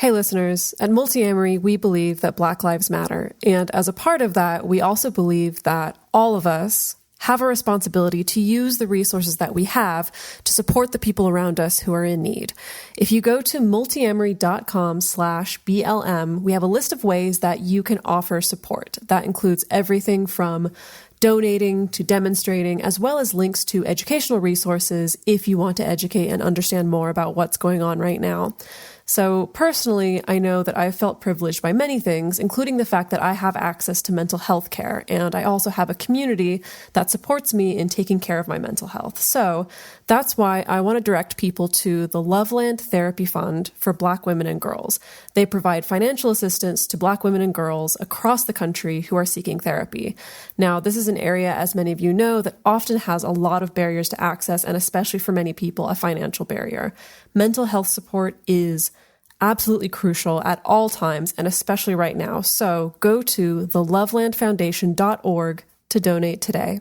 Hey listeners, at Multiamory, we believe that Black Lives Matter. And as a part of that, we also believe that all of us have a responsibility to use the resources that we have to support the people around us who are in need. If you go to multiamory.com/BLM, we have a list of ways that you can offer support. That includes everything from donating to demonstrating, as well as links to educational resources if you want to educate and understand more about what's going on right now. So personally, I know that I've felt privileged by many things, including the fact that I have access to mental health care, and I also have a community that supports me in taking care of my mental health. So that's why I want to direct people to the Loveland Therapy Fund for Black women and girls. They provide financial assistance to Black women and girls across the country who are seeking therapy. Now, this is an area, as many of you know, that often has a lot of barriers to access, and especially for many people, a financial barrier. Mental health support is absolutely crucial at all times, and especially right now. So go to thelovelandfoundation.org to donate today.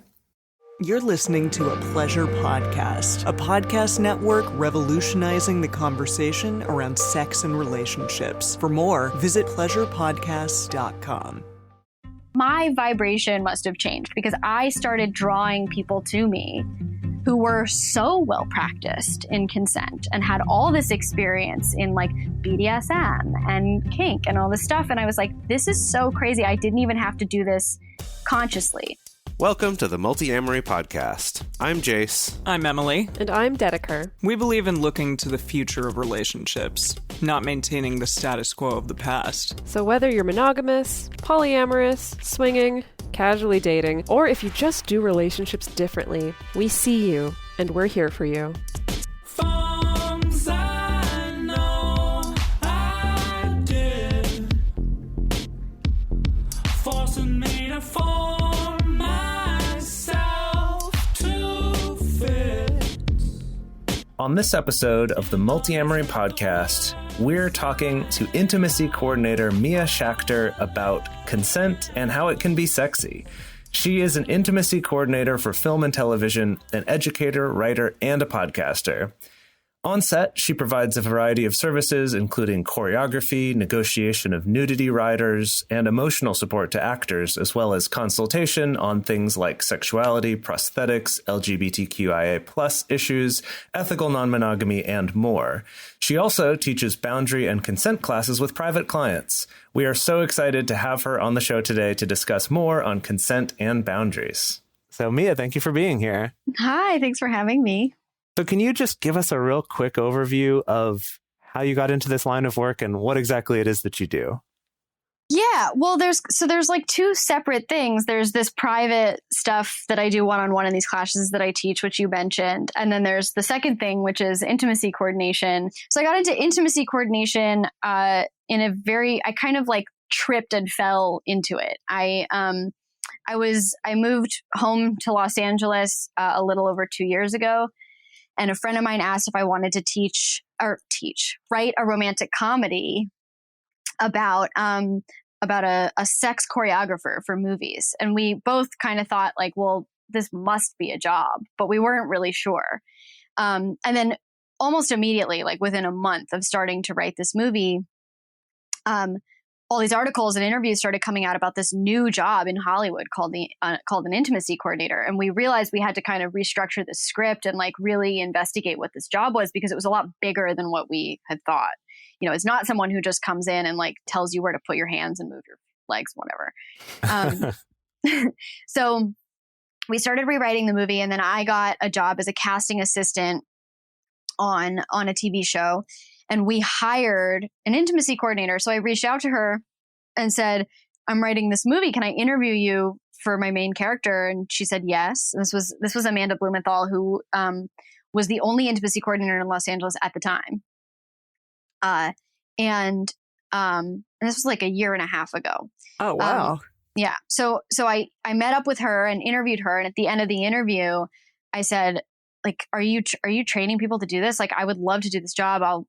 You're listening to a Pleasure Podcast, a podcast network revolutionizing the conversation around sex and relationships. For more, visit pleasurepodcasts.com. My vibration must have changed because I started drawing people to me who were so well practiced in consent and had all this experience in like BDSM and kink and all this stuff. And I was like, this is so crazy. I didn't even have to do this consciously. Welcome to the Multiamory podcast. I'm Jace. I'm Emily. And I'm Dedeker. We believe in looking to the future of relationships, not maintaining the status quo of the past. So whether you're monogamous, polyamorous, swinging, casually dating, or if you just do relationships differently, we see you and we're here for you. Forms I know I did, forcing me to form myself to fit. On this episode of the Multiamory podcast, we're talking to intimacy coordinator Mia Schachter about consent and how it can be sexy. She is an intimacy coordinator for film and television, an educator, writer, and a podcaster. On set, she provides a variety of services, including choreography, negotiation of nudity riders, and emotional support to actors, as well as consultation on things like sexuality, prosthetics, LGBTQIA+ issues, ethical non-monogamy, and more. She also teaches boundary and consent classes with private clients. We are so excited to have her on the show today to discuss more on consent and boundaries. So Mia, thank you for being here. Hi, thanks for having me. So can you just give us a real quick overview of how you got into this line of work and what exactly it is that you do? Yeah, well, there's like two separate things. There's this private stuff that I do one-on-one in these classes that I teach, which you mentioned. And then there's the second thing, which is intimacy coordination. So I got into intimacy coordination I kind of like tripped and fell into it. I moved home to Los Angeles a little over 2 years ago. And a friend of mine asked if I wanted to write a romantic comedy about a sex choreographer for movies. And we both kind of thought like, well, this must be a job, but we weren't really sure. And then almost immediately, like within a month of starting to write this movie, all these articles and interviews started coming out about this new job in Hollywood called an intimacy coordinator. And we realized we had to kind of restructure the script and like really investigate what this job was, because it was a lot bigger than what we had thought. You know, it's not someone who just comes in and like tells you where to put your hands and move your legs, whatever. So we started rewriting the movie, and then I got a job as a casting assistant on a TV show. And we hired an intimacy coordinator. So I reached out to her and said, I'm writing this movie. Can I interview you for my main character? And she said, yes. And this was Amanda Blumenthal, who was the only intimacy coordinator in Los Angeles at the time. And this was like a year and a half ago. Oh, wow. Yeah. So I met up with her and interviewed her. And at the end of the interview, I said, like, are you training people to do this? Like, I would love to do this job. I'll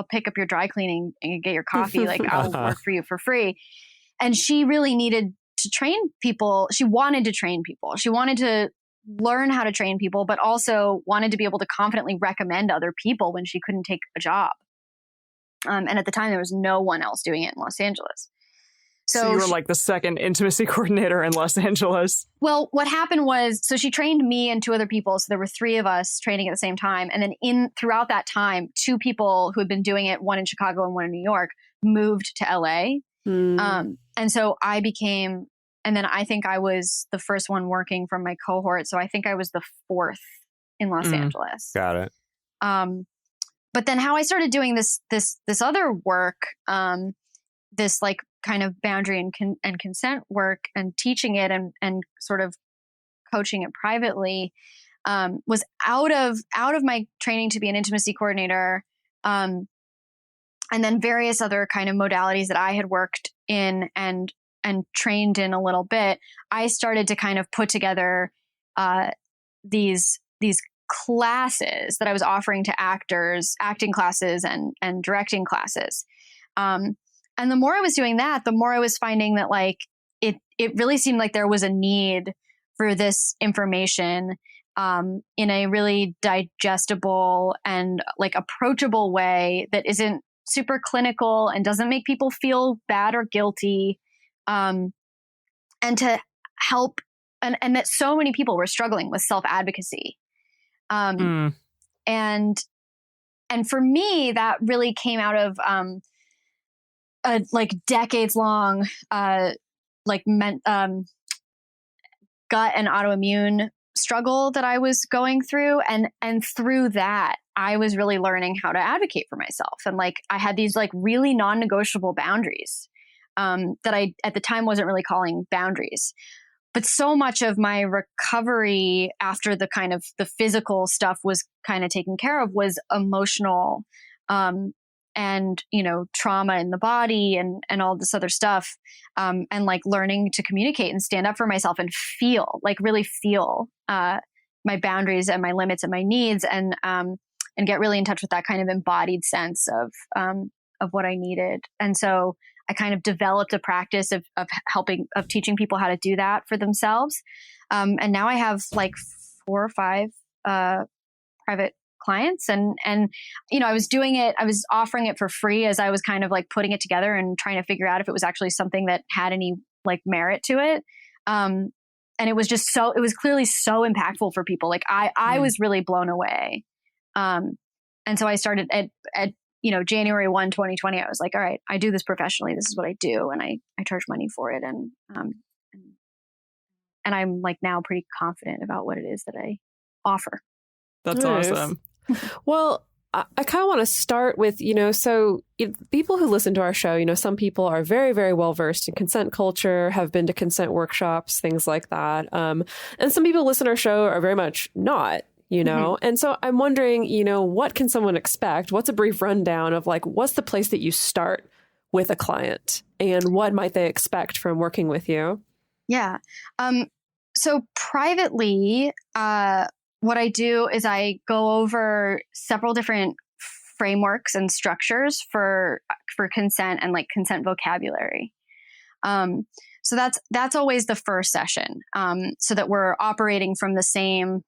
pick up your dry cleaning and get your coffee. Like, I'll work for you for free. And she really needed to train people. She wanted to train people. She wanted to learn how to train people, but also wanted to be able to confidently recommend other people when she couldn't take a job. And at the time, there was no one else doing it in Los Angeles. So you were like the second intimacy coordinator in Los Angeles. Well, what happened was, so she trained me and two other people. So there were three of us training at the same time. And then throughout that time, two people who had been doing it, one in Chicago and one in New York, moved to LA. And so I became, and then I think I was the first one working from my cohort. So I think I was the fourth in Los Angeles. Got it. But then how I started doing this other work, this like kind of boundary and consent work and teaching it and sort of coaching it privately, was out of my training to be an intimacy coordinator. And then various other kind of modalities that I had worked in and trained in a little bit. I started to kind of put together, these classes that I was offering to actors, acting classes and directing classes. And the more I was doing that, the more I was finding that like it really seemed like there was a need for this information in a really digestible and like approachable way that isn't super clinical and doesn't make people feel bad or guilty, and to help and that so many people were struggling with self-advocacy. And for me, that really came out of a like decades long gut and autoimmune struggle that I was going through, and through that I was really learning how to advocate for myself, and like I had these like really non-negotiable boundaries that I at the time wasn't really calling boundaries. But so much of my recovery after the kind of the physical stuff was kind of taken care of was emotional, and, you know, trauma in the body and all this other stuff. And like learning to communicate and stand up for myself and really feel my boundaries and my limits and my needs, and get really in touch with that kind of embodied sense of what I needed. And so I kind of developed a practice of teaching people how to do that for themselves. And now I have like 4 or 5 private clients, and you know, I was offering it for free as I was kind of like putting it together and trying to figure out if it was actually something that had any like merit to it. And it was clearly so impactful for people. Like I was really blown away. And so I started at you know, January 1, 2020, I was like, all right, I do this professionally. This is what I do. And I charge money for it. And I'm like now pretty confident about what it is that I offer. That's awesome. Well, I kind of want to start with, you know, so people who listen to our show, you know, some people are very, very well versed in consent culture, have been to consent workshops, things like that. And some people who listen to our show are very much not, you know. And so I'm wondering, you know, what can someone expect? What's a brief rundown of like, what's the place that you start with a client and what might they expect from working with you? Yeah. So privately, what I do is I go over several different frameworks and structures for consent and like consent vocabulary. So that's always the first session, so that we're operating from the same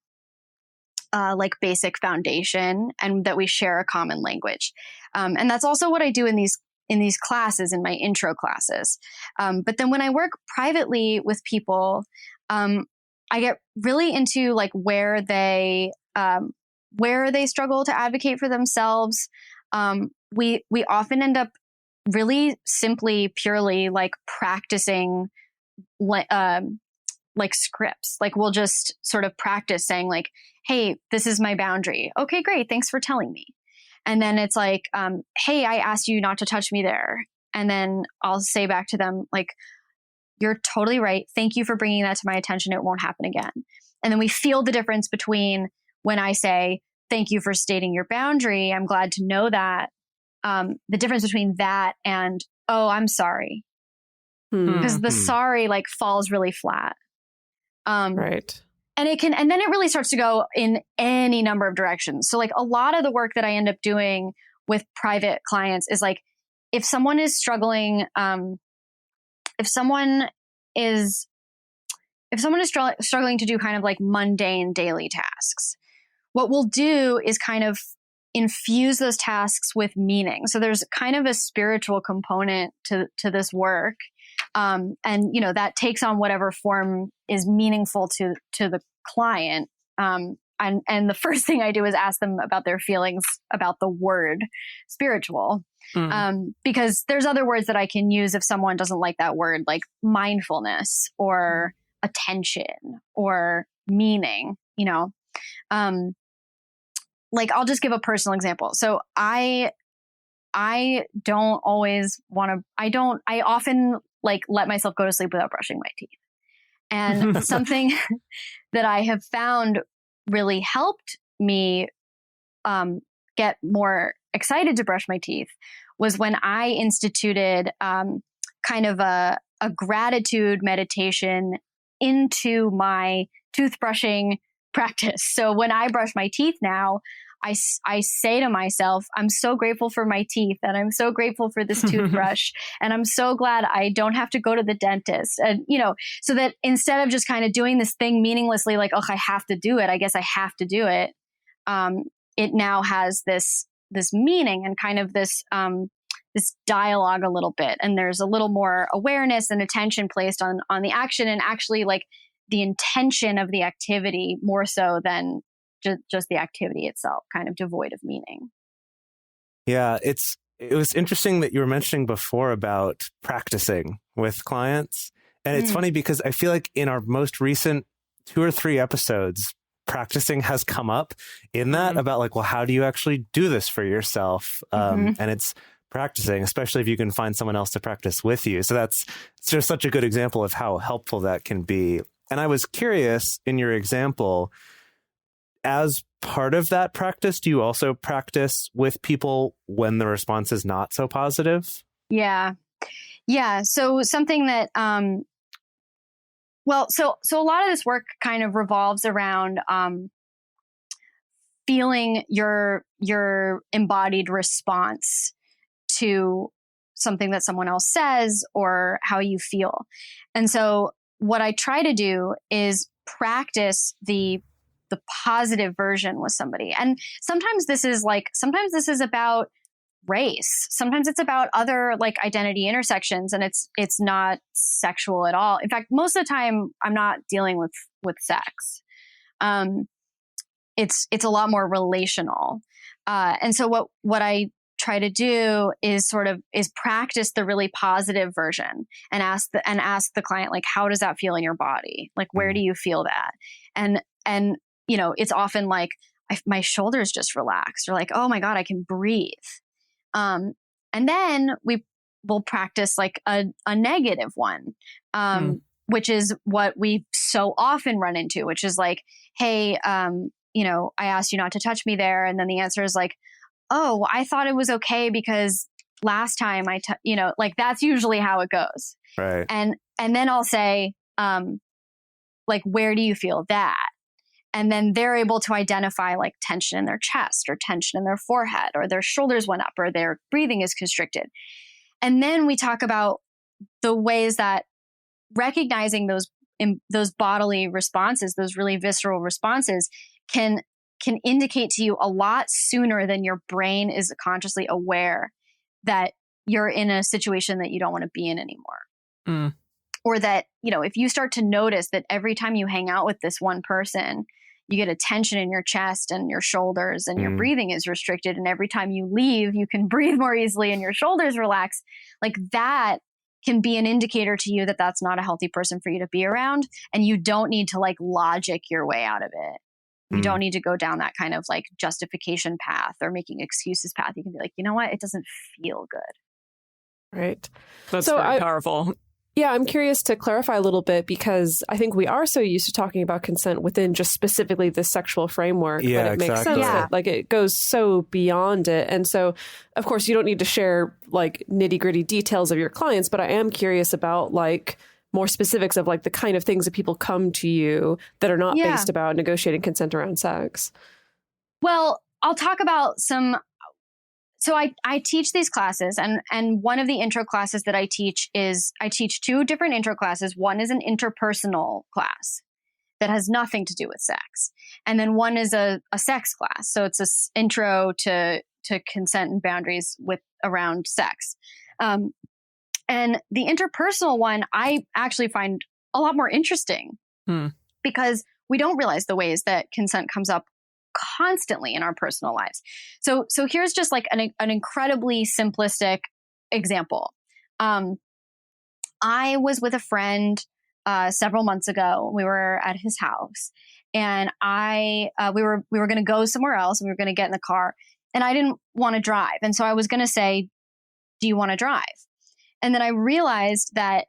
like basic foundation and that we share a common language. And that's also what I do in these classes, in my intro classes. But then when I work privately with people, I get really into like where they struggle to advocate for themselves. We often end up really simply, purely like practicing like scripts. Like we'll just sort of practice saying like, hey, this is my boundary. Okay, great. Thanks for telling me. And then it's like, hey, I asked you not to touch me there. And then I'll say back to them like, you're totally right. Thank you for bringing that to my attention. It won't happen again. And then we feel the difference between when I say, thank you for stating your boundary. I'm glad to know that. The difference between that and, oh, I'm sorry. Because the sorry like falls really flat. Right. And then it really starts to go in any number of directions. So like a lot of the work that I end up doing with private clients is like, if someone is struggling, if someone is struggling to do kind of like mundane daily tasks, what we'll do is kind of infuse those tasks with meaning. So there's kind of a spiritual component to this work. And, you know, that takes on whatever form is meaningful to the client. And the first thing I do is ask them about their feelings about the word spiritual. Because there's other words that I can use if someone doesn't like that word, like mindfulness or attention or meaning, you know. Like, I'll just give a personal example. So I don't always want to, I often like let myself go to sleep without brushing my teeth. And something that I have found really helped me get more excited to brush my teeth was when I instituted kind of a gratitude meditation into my toothbrushing practice. So when I brush my teeth now, I say to myself, I'm so grateful for my teeth and I'm so grateful for this toothbrush. And I'm so glad I don't have to go to the dentist. And, you know, so that instead of just kind of doing this thing meaninglessly, like, oh, I have to do it. I guess I have to do it. It now has this meaning and kind of this dialogue a little bit. And there's a little more awareness and attention placed on the action and actually like the intention of the activity more so than just the activity itself, kind of devoid of meaning. Yeah, it was interesting that you were mentioning before about practicing with clients. And it's funny because I feel like in our most recent 2 or 3 episodes, practicing has come up in that about like, well, how do you actually do this for yourself? And it's practicing, especially if you can find someone else to practice with you. So it's just such a good example of how helpful that can be. And I was curious in your example, as part of that practice, do you also practice with people when the response is not so positive? Yeah. So something that, so a lot of this work kind of revolves around, feeling your embodied response to something that someone else says or how you feel. And so what I try to do is practice the positive version with somebody. And sometimes this is about race. Sometimes it's about other like identity intersections and it's not sexual at all. In fact, most of the time I'm not dealing with sex. It's a lot more relational. And so what I try to do is practice the really positive version and ask the client, like, how does that feel in your body? Like, where do you feel that? And you know, it's often like my shoulders just relaxed, or like, oh my God, I can breathe. And then we will practice like a negative one, which is what we so often run into, which is like, hey, you know, I asked you not to touch me there. And then the answer is like, oh, I thought it was okay because last time you know, like that's usually how it goes. Right. And then I'll say, like, where do you feel that? And then they're able to identify like tension in their chest or tension in their forehead, or their shoulders went up, or their breathing is constricted. And then we talk about the ways that recognizing those bodily responses, those really visceral responses can indicate to you a lot sooner than your brain is consciously aware that you're in a situation that you don't want to be in anymore. Or that, you know, if you start to notice that every time you hang out with this one person, you get a tension in your chest and your shoulders and your breathing is restricted. And every time you leave, you can breathe more easily and your shoulders relax. Like that can be an indicator to you that that's not a healthy person for you to be around. And you don't need to like logic your way out of it. You don't need to go down that kind of like justification path or making excuses path. You can be like, you know what? It doesn't feel good. Right. That's so very powerful. Yeah, I'm curious to clarify a little bit, because I think we are so used to talking about consent within just specifically this sexual framework. Yeah, but it makes sense that like it goes so beyond it. And so, of course, you don't need to share like nitty gritty details of your clients, but I am curious about like more specifics of like the kind of things that people come to you that are not based about negotiating consent around sex. Well, I'll talk about some. So I teach these classes, and one of the intro classes that I teach 2 different intro classes. One is an interpersonal class that has nothing to do with sex. And then one is a sex class. So it's intro to consent and boundaries around sex. And the interpersonal one, I actually find a lot more interesting because we don't realize the ways that consent comes up constantly in our personal lives. So here's just like an incredibly simplistic example. I was with a friend several months ago. We were at his house, and we were going to go somewhere else, and we were going to get in the car, and I didn't want to drive, and so I was going to say, "Do you want to drive?" And then I realized that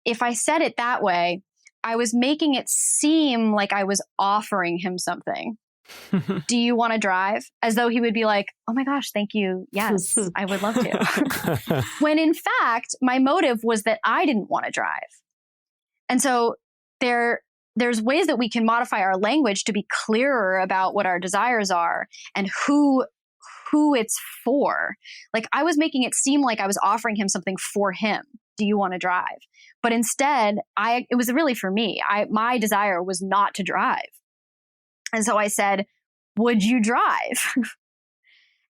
if I said it that way, I was making it seem like I was offering him something. Do you want to drive? As though he would be like, oh my gosh, thank you. Yes, I would love to. When in fact, my motive was that I didn't want to drive. And so there's ways that we can modify our language to be clearer about what our desires are and who it's for. Like I was making it seem like I was offering him something for him. Do you want to drive? But instead, it was really for me. My desire was not to drive. And so I said, would you drive?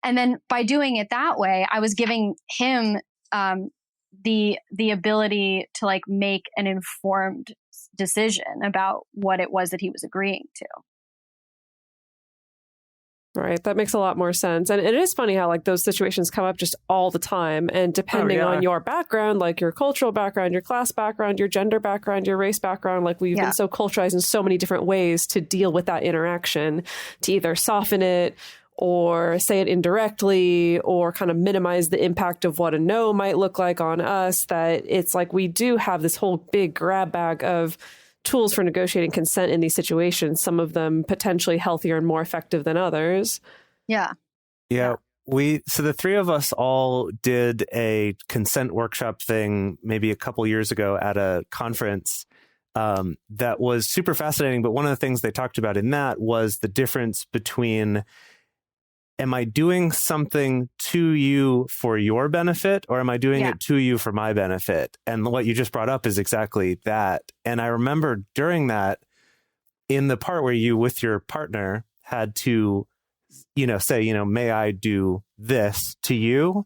And then by doing it that way, I was giving him the ability to like make an informed decision about what it was that he was agreeing to. Right. That makes a lot more sense. And it is funny how like those situations come up just all the time. And depending on your background, like your cultural background, your class background, your gender background, your race background, like we've been so culturalized in so many different ways to deal with that interaction, to either soften it or say it indirectly or kind of minimize the impact of what a no might look like on us, that it's like we do have this whole big grab bag of tools for negotiating consent in these situations, some of them potentially healthier and more effective than others. Yeah. So the three of us all did a consent workshop thing maybe a couple years ago at a conference that was super fascinating. But one of the things they talked about in that was the difference between, am I doing something to you for your benefit, or am I doing it to you for my benefit? And what you just brought up is exactly that. And I remember during that, in the part where you with your partner had to, say, may I do this to you?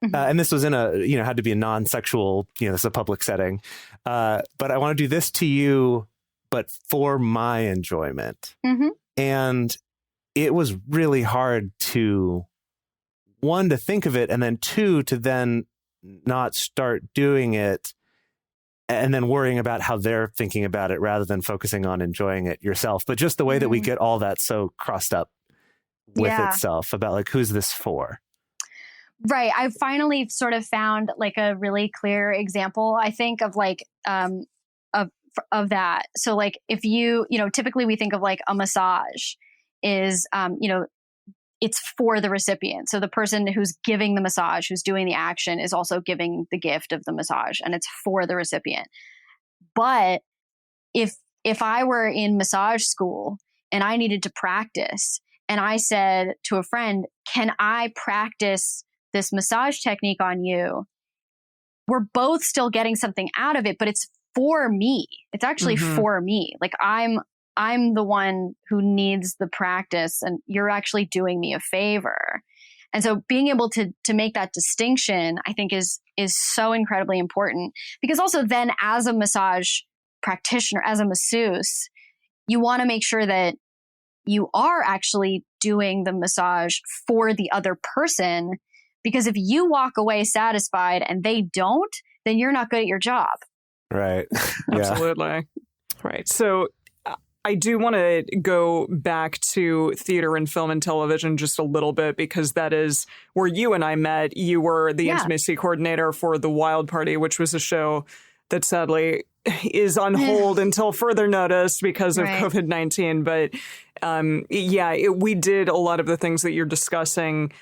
Mm-hmm. And this was in had to be a non-sexual, it's a public setting. But I want to do this to you, but for my enjoyment. Mm-hmm. And it was really hard to, one, to think of it, and then two, to then not start doing it and then worrying about how they're thinking about it rather than focusing on enjoying it yourself. But just the way that we get all that so crossed up with itself about like, who's this for? Right. I finally sort of found like a really clear example, I think, of like, of that. So like if typically we think of like a massage is, it's for the recipient. So the person who's giving the massage, who's doing the action, is also giving the gift of the massage, and it's for the recipient. But if I were in massage school and I needed to practice, and I said to a friend, can I practice this massage technique on you? We're both still getting something out of it, but it's for me. It's actually for me. Like I'm the one who needs the practice, and you're actually doing me a favor. And so being able to make that distinction, I think is so incredibly important, because also then as a massage practitioner, as a masseuse, you want to make sure that you are actually doing the massage for the other person, because if you walk away satisfied and they don't, then you're not good at your job. Right. Absolutely. Right. So I do want to go back to theater and film and television just a little bit, because that is where you and I met. You were the intimacy coordinator for The Wild Party, which was a show that sadly is on hold until further notice because of COVID-19. But we did a lot of the things that you're discussing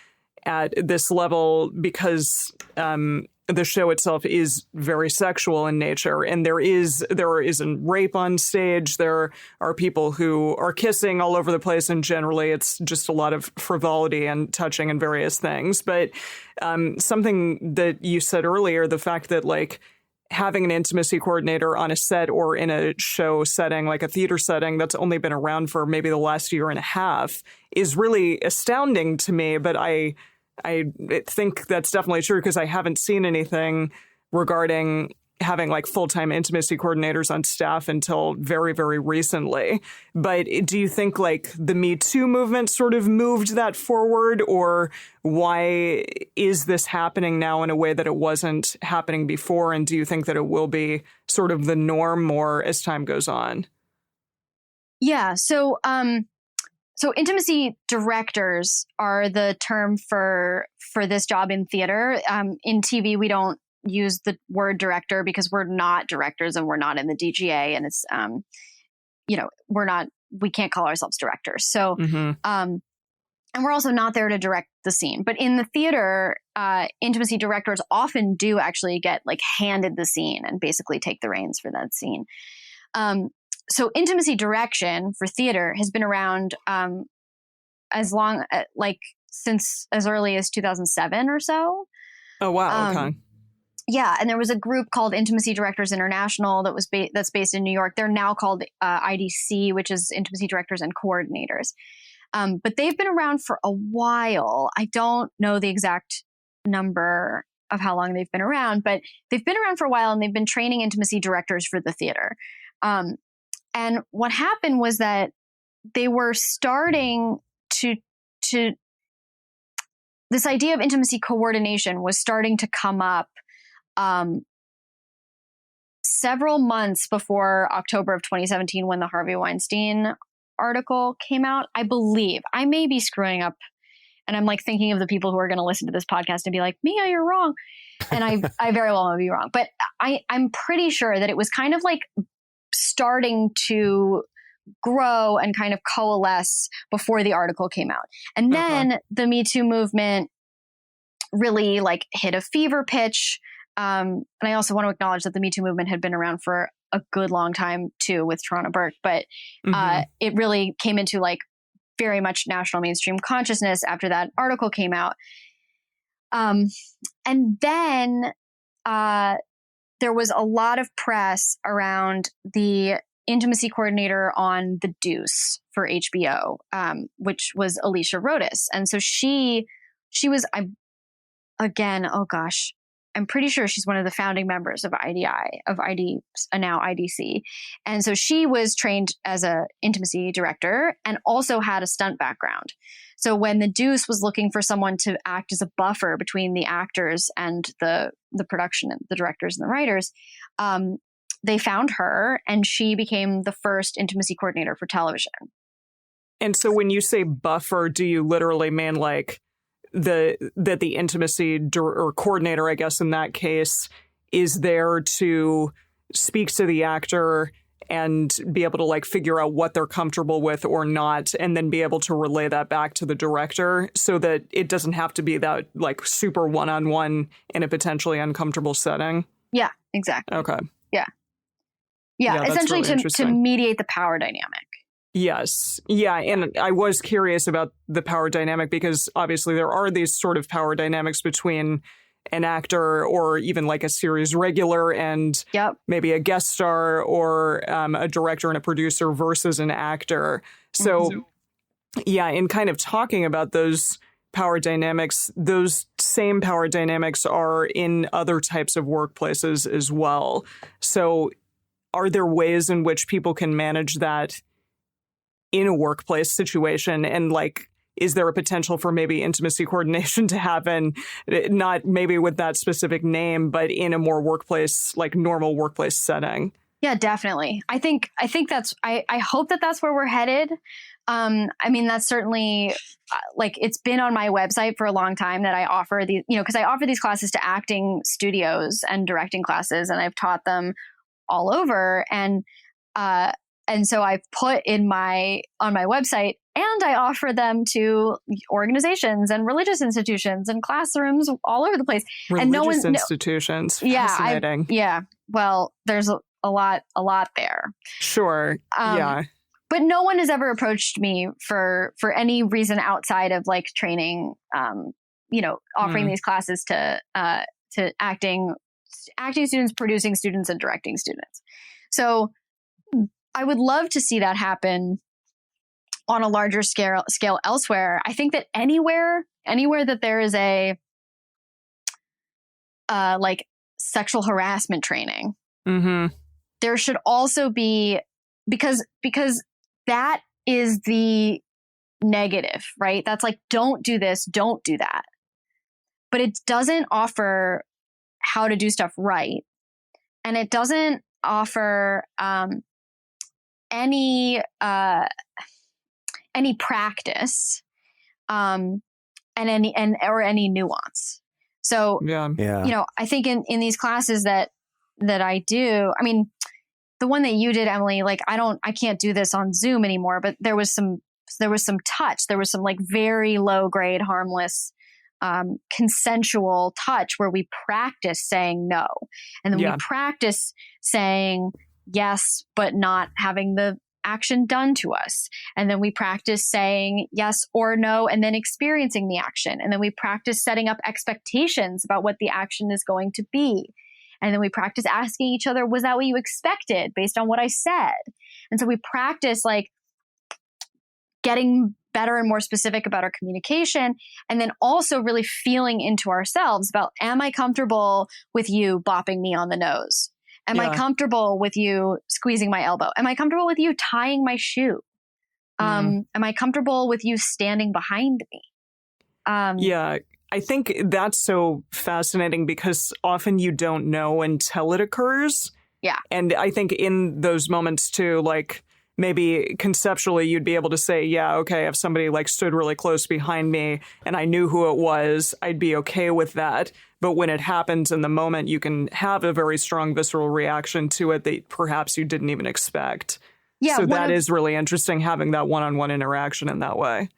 at this level because the show itself is very sexual in nature, and there isn't rape on stage. There are people who are kissing all over the place, and generally it's just a lot of frivolity and touching and various things. But something that you said earlier, the fact that like having an intimacy coordinator on a set or in a show setting, like a theater setting that's only been around for maybe the last year and a half, is really astounding to me. But I think that's definitely true because I haven't seen anything regarding having like full-time intimacy coordinators on staff until very, very recently. But do you think like the Me Too movement sort of moved that forward, or why is this happening now in a way that it wasn't happening before? And do you think that it will be sort of the norm more as time goes on? Yeah. So intimacy directors are the term for this job in theater. In TV, we don't use the word director because we're not directors and we're not in the DGA, and it's we can't call ourselves directors. So and we're also not there to direct the scene. But in the theater, intimacy directors often do actually get like handed the scene and basically take the reins for that scene. So intimacy direction for theater has been around since as early as 2007 or so. Oh wow! Okay. Yeah, and there was a group called Intimacy Directors International that's based in New York. They're now called IDC, which is Intimacy Directors and Coordinators. But they've been around for a while. I don't know the exact number of how long they've been around, but they've been around for a while, and they've been training intimacy directors for the theater. And what happened was that they were starting to this idea of intimacy coordination was starting to come up several months before October of 2017, when the Harvey Weinstein article came out. I believe, I may be screwing up, and I'm like thinking of the people who are going to listen to this podcast and be like, Mia, you're wrong. And I very well may be wrong, but I'm pretty sure that it was kind of like starting to grow and kind of coalesce before the article came out. And then the Me Too movement really like hit a fever pitch. And I also want to acknowledge that the Me Too movement had been around for a good long time too with Tarana Burke, but it really came into like very much national mainstream consciousness after that article came out. And then there was a lot of press around the intimacy coordinator on The Deuce for HBO, which was Alicia Rodas. And so she was, I'm pretty sure she's one of the founding members of now IDC. And so she was trained as a intimacy director and also had a stunt background. So when The Deuce was looking for someone to act as a buffer between the actors and the production and the directors and the writers, they found her, and she became the first intimacy coordinator for television. And so when you say buffer, do you literally mean like the intimacy or coordinator, I guess in that case, is there to speak to the actor and be able to like figure out what they're comfortable with or not, and then be able to relay that back to the director so that it doesn't have to be that like super one-on-one in a potentially uncomfortable setting? Yeah, exactly. Okay. Yeah, essentially really to mediate the power dynamic. Yes. Yeah. And I was curious about the power dynamic because obviously there are these sort of power dynamics between an actor or even like a series regular and maybe a guest star or a director and a producer versus an actor. So, in kind of talking about those power dynamics, those same power dynamics are in other types of workplaces as well. So are there ways in which people can manage that in a workplace situation? And like, is there a potential for maybe intimacy coordination to happen, not maybe with that specific name, but in a more workplace, like normal workplace setting? Yeah, definitely. I think that's, I hope that that's where we're headed. I mean, that's certainly like, it's been on my website for a long time that I offer these, because I offer these classes to acting studios and directing classes, and I've taught them all over. And so I've put on my website, and I offer them to organizations and religious institutions and classrooms all over the place. Religious institutions. Fascinating. Well, there's a lot there. Sure. But no one has ever approached me for any reason outside of like training, offering these classes to acting acting students, producing students, and directing students. So I would love to see that happen on a larger scale elsewhere. I think that anywhere that there is a like sexual harassment training, there should also be, because that is the negative, right? That's like, don't do this, don't do that. But it doesn't offer how to do stuff right. And it doesn't offer any practice or any nuance. So, I think in these classes that I do, I mean, the one that you did, Emily, like, I can't do this on Zoom anymore, but there was some touch. There was some like very low grade, harmless, consensual touch where we practice saying no. And then we practice saying yes, but not having the action done to us. And then we practice saying yes or no, and then experiencing the action. And then we practice setting up expectations about what the action is going to be. And then we practice asking each other, was that what you expected based on what I said? And so we practice like getting better and more specific about our communication. And then also really feeling into ourselves about, am I comfortable with you bopping me on the nose? Am I comfortable with you squeezing my elbow? Am I comfortable with you tying my shoe? Am I comfortable with you standing behind me? I think that's so fascinating because often you don't know until it occurs. Yeah. And I think in those moments too, like maybe conceptually you'd be able to say, yeah, okay, if somebody like stood really close behind me and I knew who it was, I'd be okay with that. But when it happens in the moment, you can have a very strong visceral reaction to it that perhaps you didn't even expect. Yeah. So that is really interesting, having that one-on-one interaction in that way.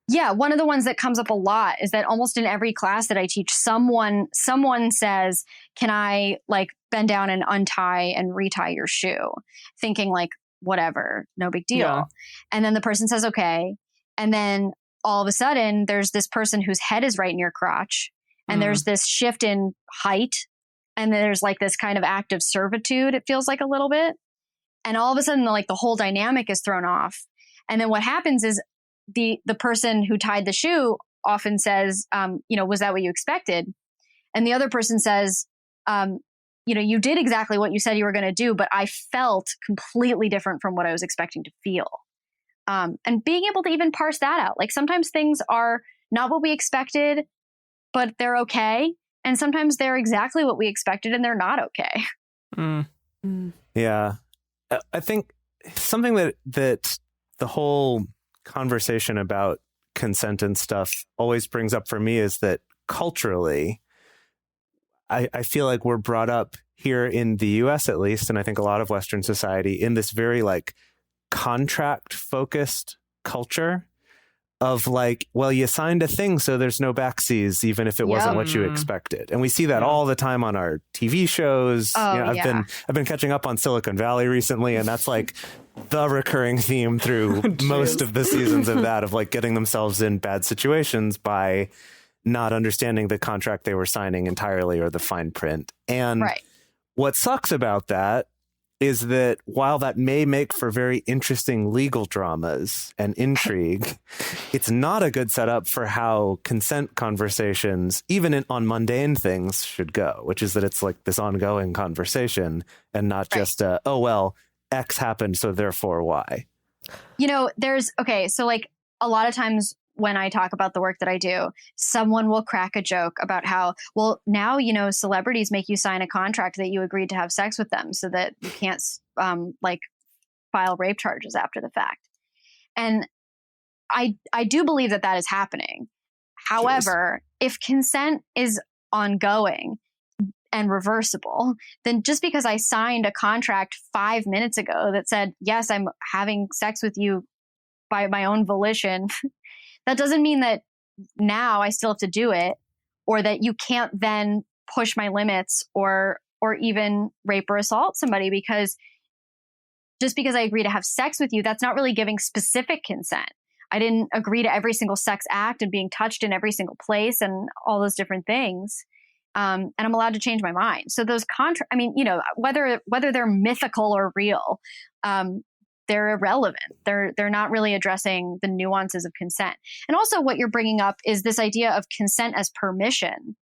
Yeah. One of the ones that comes up a lot is that almost in every class that I teach, someone says, can I like bend down and untie and retie your shoe? Thinking like, whatever, no big deal. Yeah. And then the person says, okay. And then all of a sudden there's this person whose head is right in your crotch. And there's this shift in height. And there's like this kind of act of servitude, it feels like a little bit. And all of a sudden, like the whole dynamic is thrown off. And then what happens is the person who tied the shoe often says, was that what you expected? And the other person says, you did exactly what you said you were going to do, but I felt completely different from what I was expecting to feel. And being able to even parse that out. Like sometimes things are not what we expected, but they're okay. And sometimes they're exactly what we expected and they're not okay. Yeah. I think something that the whole conversation about consent and stuff always brings up for me is that culturally, I feel like we're brought up here in the US at least, and I think a lot of Western society, in this very like contract focused culture of like, well, you signed a thing, so there's no backseas, even if it wasn't what you expected. And we see that all the time on our TV shows. I've been catching up on Silicon Valley recently, and that's like the recurring theme through most of the seasons of that, of like getting themselves in bad situations by not understanding the contract they were signing entirely or the fine print. And what sucks about that is that while that may make for very interesting legal dramas and intrigue, it's not a good setup for how consent conversations, even on mundane things, should go, which is that it's like this ongoing conversation and not just, X happened, so therefore Y. So like a lot of times when I talk about the work that I do, someone will crack a joke about how, well, now, celebrities make you sign a contract that you agreed to have sex with them so that you can't file rape charges after the fact. And I do believe that is happening. However, if consent is ongoing and reversible, then just because I signed a contract 5 minutes ago that said, yes, I'm having sex with you by my own volition, that doesn't mean that now I still have to do it, or that you can't then push my limits or even rape or assault somebody, because just because I agree to have sex with you, that's not really giving specific consent. I didn't agree to every single sex act and being touched in every single place and all those different things. And I'm allowed to change my mind. So those I mean, you know, whether they're mythical or real, they're irrelevant. They're not really addressing the nuances of consent. And also what you're bringing up is this idea of consent as permission.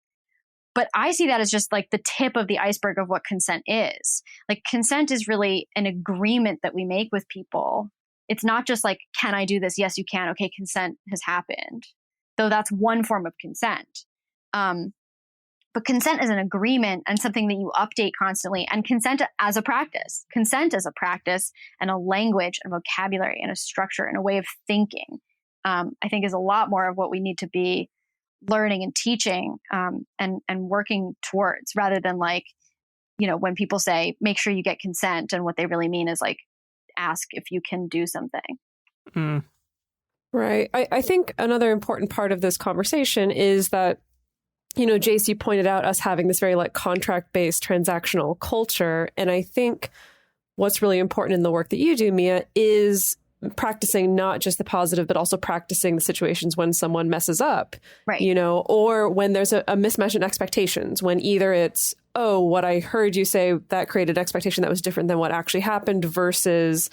But I see that as just like the tip of the iceberg of what consent is. Like consent is really an agreement that we make with people. It's not just like, can I do this? Yes, you can. Okay, consent has happened. Though that's one form of consent. But consent is an agreement and something that you update constantly. And consent as a practice. Consent as a practice and a language and vocabulary and a structure and a way of thinking, I think is a lot more of what we need to be learning and teaching and working towards, rather than like, you know, when people say, make sure you get consent, and what they really mean is like, ask if you can do something. Mm. Right. I think another important part of this conversation is that, you know, JC pointed out us having this very like contract-based transactional culture. And I think what's really important in the work that you do, Mia, is practicing not just the positive, but also practicing the situations when someone messes up, right? You know, or when there's a mismatch in expectations, when either it's, oh, what I heard you say that created expectation that was different than what actually happened, versus,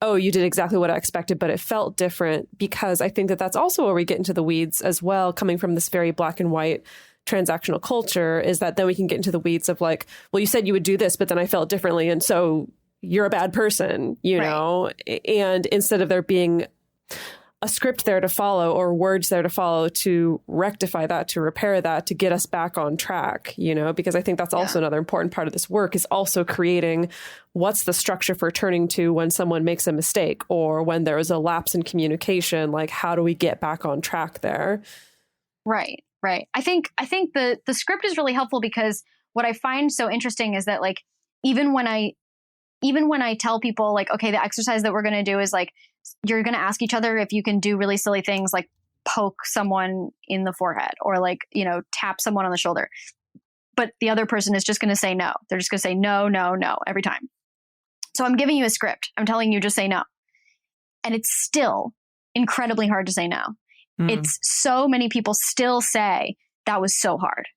oh, you did exactly what I expected, but it felt different. Because I think that that's also where we get into the weeds as well, coming from this very black and white transactional culture, is that then we can get into the weeds of like, well, you said you would do this, but then I felt differently. And so you're a bad person, you know, and instead of there being a script there to follow or words there to follow to rectify that, to repair that, to get us back on track, you know, because I think that's also another important part of this work, is also creating what's the structure for turning to when someone makes a mistake or when there is a lapse in communication, like how do we get back on track there? Right. Right. I think the script is really helpful, because what I find so interesting is that like, even when I tell people like, okay, the exercise that we're going to do is like, you're going to ask each other if you can do really silly things like poke someone in the forehead or like, you know, tap someone on the shoulder. But the other person is just going to say no. They're just going to say no, no, no every time. So I'm giving you a script. I'm telling you, just say no. And it's still incredibly hard to say no. It's so many people still say that was so hard.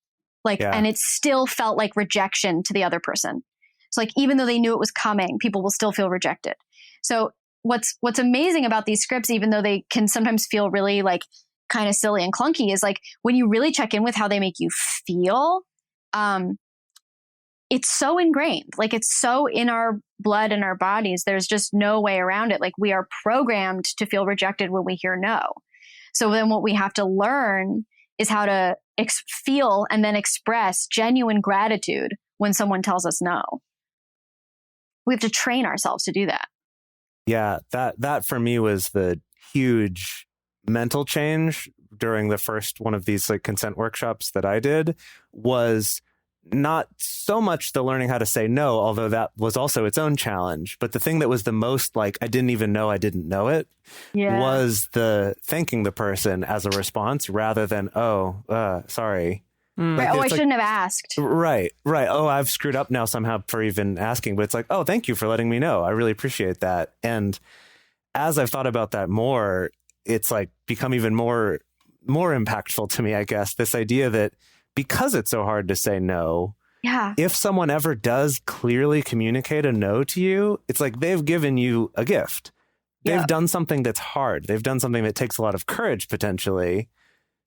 Like, and it still felt like rejection to the other person. So like, even though they knew it was coming, people will still feel rejected. So what's amazing about these scripts, even though they can sometimes feel really like kind of silly and clunky, is like when you really check in with how they make you feel, it's so ingrained. Like it's so in our blood and our bodies. There's just no way around it. Like we are programmed to feel rejected when we hear no. So then what we have to learn is how to feel and then express genuine gratitude when someone tells us no. We have to train ourselves to do that. Yeah, that for me was the huge mental change during the first one of these like consent workshops that I did, was not so much the learning how to say no, although that was also its own challenge. But the thing that was the most like, I didn't even know I didn't know it, was the thanking the person as a response rather than, sorry. Right. Like, I shouldn't have asked. Right. Oh, I've screwed up now somehow for even asking. But it's like, oh, thank you for letting me know. I really appreciate that. And as I've thought about that more, it's like become even more impactful to me, I guess, this idea that because it's so hard to say no, if someone ever does clearly communicate a no to you, it's like they've given you a gift. They've done something that's hard. They've done something that takes a lot of courage potentially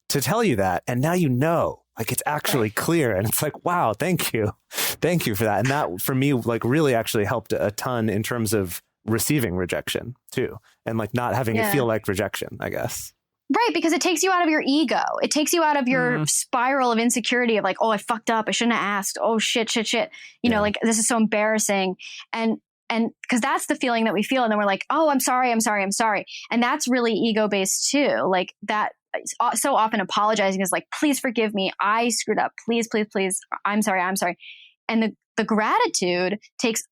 to tell you that. And now you know, like it's actually clear. And it's like, wow, thank you. Thank you for that. And that for me, like really actually helped a ton in terms of receiving rejection too. And like not having it feel like rejection, I guess. Right, because it takes you out of your ego. It takes you out of your spiral of insecurity of like, oh, I fucked up. I shouldn't have asked. Oh, shit. You know, like this is so embarrassing. And because that's the feeling that we feel. And then we're like, oh, I'm sorry. And that's really ego-based too. Like that, so often apologizing is like, please forgive me. I screwed up. Please. I'm sorry. And the gratitude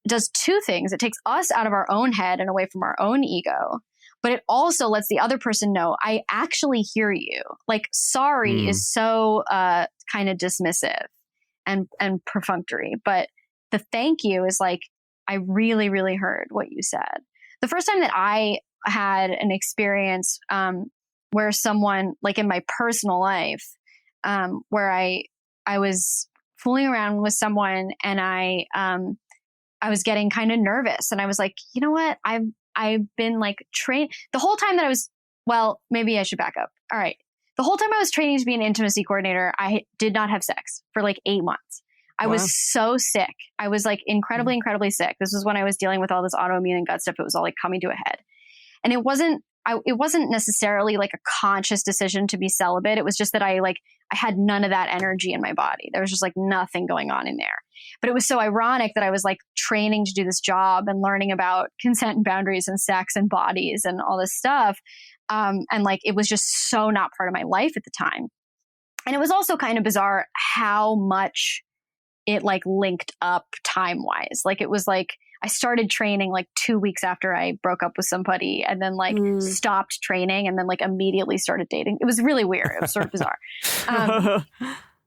does two things. It takes us out of our own head and away from our own ego. But it also lets the other person know, I actually hear you. Like, sorry is so kind of dismissive and perfunctory. But the thank you is like, I really, really heard what you said. The first time that I had an experience where someone, like in my personal life, where I was fooling around with someone, and I was getting kind of nervous, and I was like, you know what? I've been like trained the whole time that maybe I should back up. All right. The whole time I was training to be an intimacy coordinator, I did not have sex for like 8 months. I was so sick. I was like incredibly, incredibly sick. This was when I was dealing with all this autoimmune and gut stuff. It was all like coming to a head. And it wasn't necessarily like a conscious decision to be celibate. It was just that I had none of that energy in my body. There was just like nothing going on in there. But it was so ironic that I was like training to do this job and learning about consent and boundaries and sex and bodies and all this stuff. And like, it was just so not part of my life at the time. And it was also kind of bizarre how much it like linked up time wise. Like it was like, I started training like 2 weeks after I broke up with somebody, and then like stopped training, and then like immediately started dating. It was really weird. It was sort of bizarre.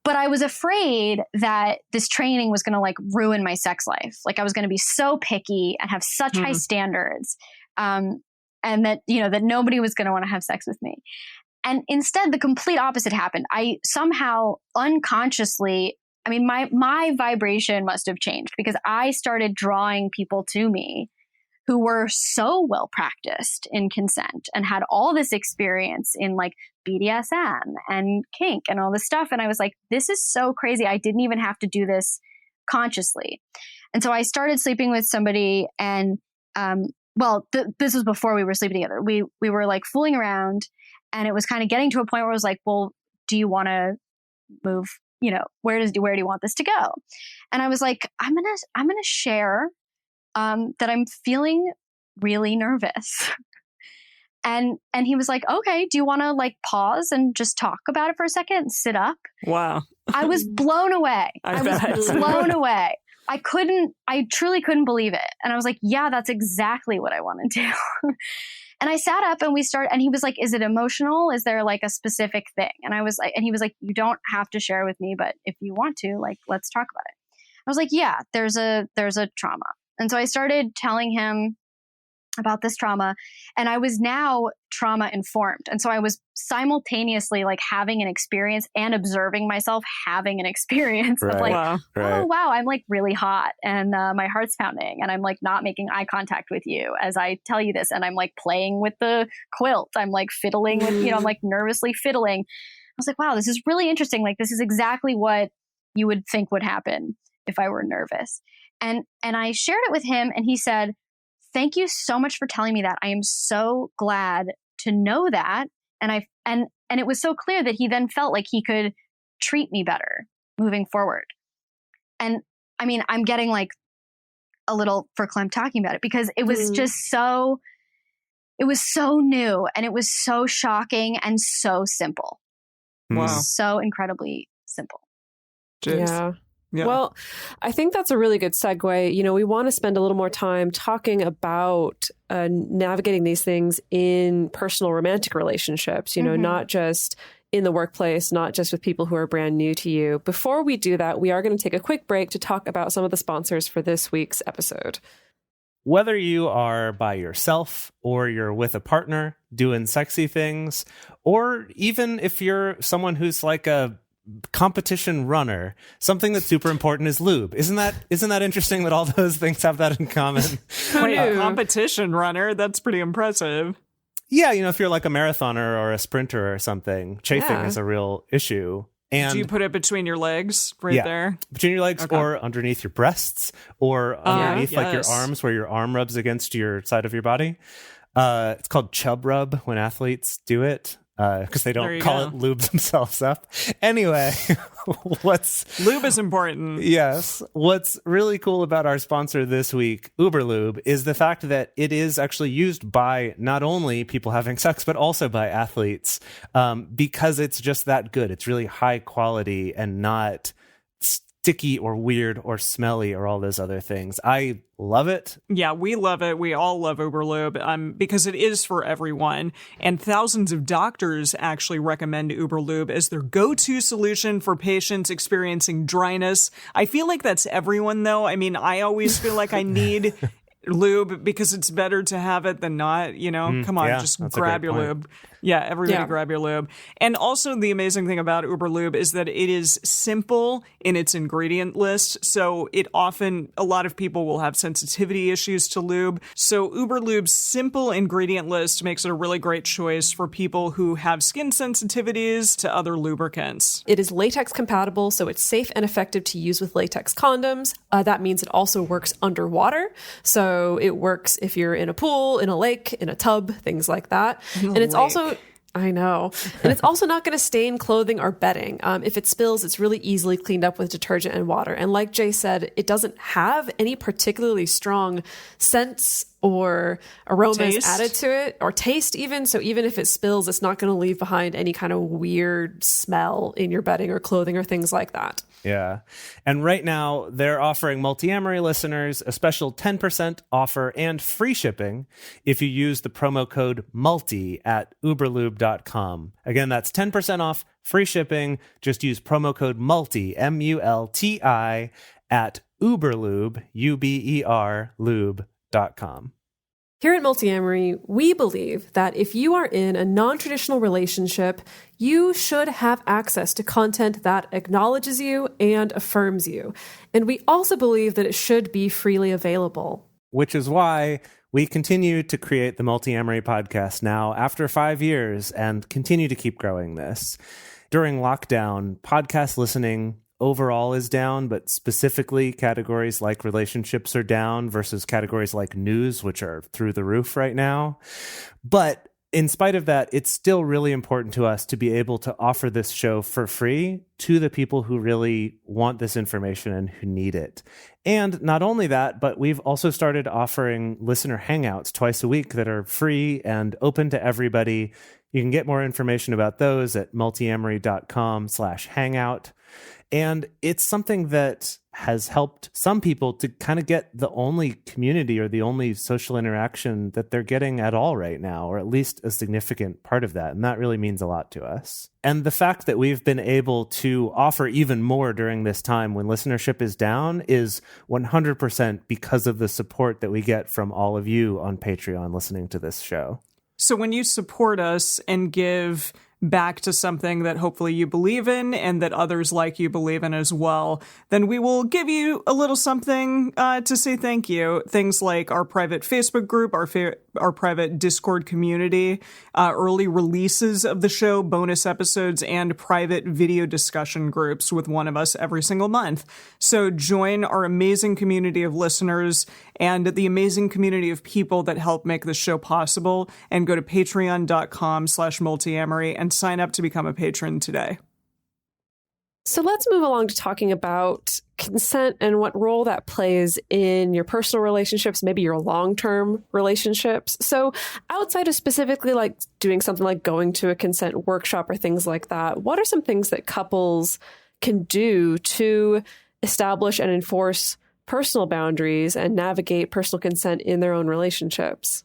But I was afraid that this training was going to like ruin my sex life. Like I was going to be so picky and have such high standards. And that, you know, that nobody was going to want to have sex with me. And instead, the complete opposite happened. I somehow unconsciously, I mean, my vibration must have changed, because I started drawing people to me who were so well practiced in consent and had all this experience in like BDSM and kink and all this stuff. And I was like, this is so crazy. I didn't even have to do this consciously. And so I started sleeping with somebody, and this was before we were sleeping together. We were like fooling around, and it was kind of getting to a point where I was like, well, do you want to move? You know, where do you want this to go? And I was like, I'm gonna share that I'm feeling really nervous. And he was like, okay, do you want to like pause and just talk about it for a second and sit up? Wow. I was blown away. I was blown away. I truly couldn't believe it. And I was like, yeah, that's exactly what I want to do. And I sat up and and he was like, is it emotional? Is there like a specific thing? And I was like, and he was like, you don't have to share with me, but if you want to, like, let's talk about it. I was like, yeah, there's a trauma. And so I started telling him about this trauma, and I was now trauma informed. And so I was simultaneously like having an experience and observing myself having an experience of like, oh, wow, I'm like really hot, and my heart's pounding, and I'm like not making eye contact with you as I tell you this. And I'm like playing with the quilt. I'm like fiddling with, I'm like nervously fiddling. I was like, wow, this is really interesting. Like, this is exactly what you would think would happen if I were nervous. And I shared it with him, and he said, thank you so much for telling me that. I am so glad to know that. And it was so clear that he then felt like he could treat me better moving forward. And I mean, I'm getting like a little verklempt talking about it, because it was just it was so new, and it was so shocking and so simple. Wow. So incredibly simple. Jeez. Yeah. Yeah. Well, I think that's a really good segue. You know, we want to spend a little more time talking about navigating these things in personal romantic relationships, you know, not just in the workplace, not just with people who are brand new to you. Before we do that, we are going to take a quick break to talk about some of the sponsors for this week's episode. Whether you are by yourself or you're with a partner doing sexy things, or even if you're someone who's like a competition runner, something that's super important is lube. Isn't that interesting that all those things have that in common? A competition runner, that's pretty impressive. Yeah, you know, if you're like a marathoner or a sprinter or something, chafing is a real issue. And do you put it between your legs there? Between your legs, or underneath your breasts, or underneath like your arms, where your arm rubs against your side of your body. It's called chub rub when athletes do it. Because they don't call it lube themselves up. Anyway, lube is important. Yes. What's really cool about our sponsor this week, Uberlube, is the fact that it is actually used by not only people having sex, but also by athletes, because it's just that good. It's really high quality and not sticky or weird or smelly or all those other things. I love it. Yeah, we love it. We all love Uberlube because it is for everyone. And thousands of doctors actually recommend Uberlube as their go-to solution for patients experiencing dryness. I feel like that's everyone, though. I mean, I always feel like I need lube because it's better to have it than not, you know? Come on, just grab your lube. Yeah, everybody grab your lube. And also the amazing thing about Uber Lube is that it is simple in its ingredient list. So a lot of people will have sensitivity issues to lube. So Uber Lube's simple ingredient list makes it a really great choice for people who have skin sensitivities to other lubricants. It is latex compatible, so it's safe and effective to use with latex condoms. That means it also works underwater. So it works if you're in a pool, in a lake, in a tub, things like that. And it's also... I know. And it's also not going to stain clothing or bedding. If it spills, it's really easily cleaned up with detergent and water. And like Jay said, it doesn't have any particularly strong scents or aromas added to it, or taste even. So even if it spills, it's not going to leave behind any kind of weird smell in your bedding or clothing or things like that. Yeah. And right now, they're offering Multiamory listeners a special 10% offer and free shipping if you use the promo code MULTI at uberlube.com. Again, that's 10% off, free shipping. Just use promo code MULTI, MULTI, at uberlube, UBER, lube.com. Here at Multiamory, we believe that if you are in a non-traditional relationship, you should have access to content that acknowledges you and affirms you. And we also believe that it should be freely available. Which is why we continue to create the Multiamory podcast now after 5 years and continue to keep growing this. During lockdown, podcast listening overall is down, but specifically categories like relationships are down versus categories like news, which are through the roof right now. But in spite of that, it's still really important to us to be able to offer this show for free to the people who really want this information and who need it. And not only that, but we've also started offering listener hangouts twice a week that are free and open to everybody. You can get more information about those at multiamory.com/hangout. And it's something that has helped some people to kind of get the only community or the only social interaction that they're getting at all right now, or at least a significant part of that. And that really means a lot to us. And the fact that we've been able to offer even more during this time when listenership is down is 100% because of the support that we get from all of you on Patreon listening to this show. So when you support us and give back to something that hopefully you believe in and that others like you believe in as well, then we will give you a little something to say thank you. Things like our private Facebook group, our private Discord community, early releases of the show, bonus episodes, and private video discussion groups with one of us every single month. So join our amazing community of listeners and the amazing community of people that help make this show possible, and go to patreon.com/multiamory and sign up to become a patron today. So let's move along to talking about consent and what role that plays in your personal relationships, maybe your long-term relationships. So outside of specifically like doing something like going to a consent workshop or things like that, what are some things that couples can do to establish and enforce personal boundaries and navigate personal consent in their own relationships?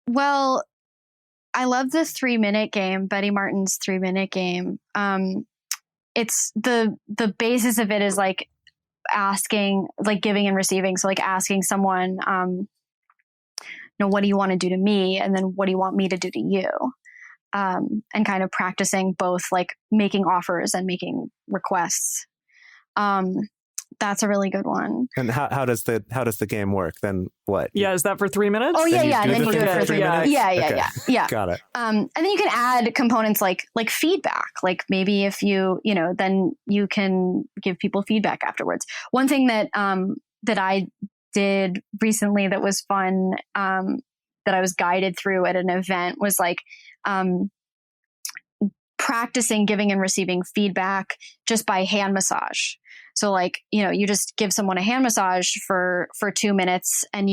Well, I love the 3-minute game, Betty Martin's 3-minute game. It's the basis of it is like asking, like giving and receiving. So like asking someone, what do you want to do to me? And then what do you want me to do to you? And kind of practicing both like making offers and making requests. That's a really good one. And how does the game work? Then what? Yeah, is that for 3 minutes? Oh, yeah. And then you do it for 3 minutes. Okay. Yeah. Got it. And then you can add components like feedback. Like maybe if you, then you can give people feedback afterwards. One thing that I did recently that was fun, that I was guided through at an event was like, practicing giving and receiving feedback just by hand massage. So like, you just give someone a hand massage for 2 minutes, and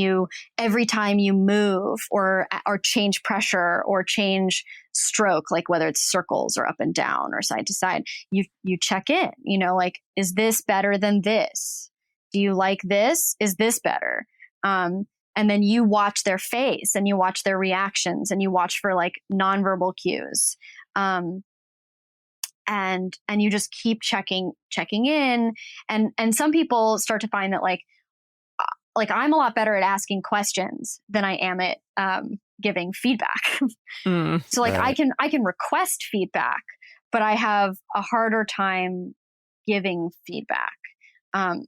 every time you move or change pressure or change stroke, like whether it's circles or up and down or side to side, you check in, like, is this better than this? Do you like this? Is this better? And then you watch their face and you watch their reactions and you watch for like nonverbal cues. And you just keep checking in. And some people start to find that like I'm a lot better at asking questions than I am at giving feedback. Mm. So like Right. I can request feedback, but I have a harder time giving feedback.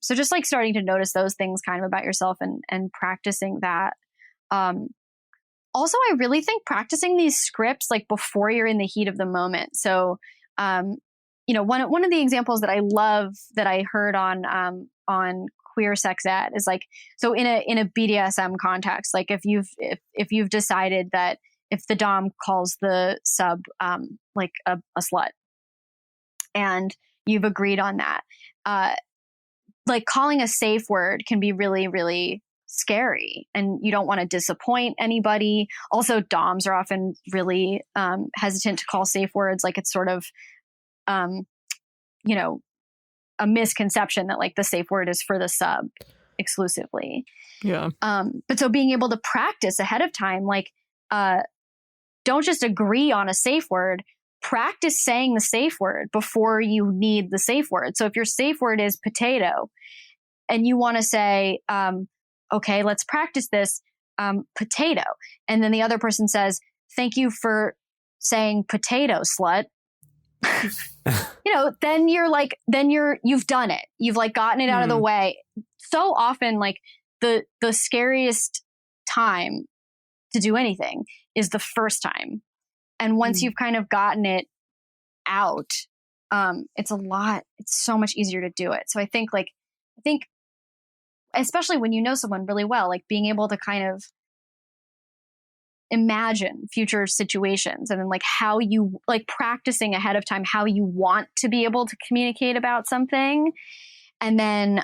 So just like starting to notice those things kind of about yourself and practicing that. Also, I really think practicing these scripts like before you're in the heat of the moment. So, one of the examples that I love that I heard on queer sex ed is like, so in a BDSM context, like if you've decided that if the dom calls the sub like a slut, and you've agreed on that, like calling a safe word can be really, really scary, and you don't want to disappoint anybody. Also, doms are often really hesitant to call safe words. Like it's sort of, a misconception that like the safe word is for the sub exclusively. Yeah. But so being able to practice ahead of time, like, don't just agree on a safe word, practice saying the safe word before you need the safe word. So if your safe word is potato and you want to say, okay, let's practice this, potato. And then the other person says, thank you for saying potato, slut. Then you've done it. You've like gotten it out of the way. So often, like the scariest time to do anything is the first time. And once you've kind of gotten it out, it's so much easier to do it. So I think especially when you know someone really well, like being able to kind of imagine future situations and then like how you like practicing ahead of time, how you want to be able to communicate about something. And then,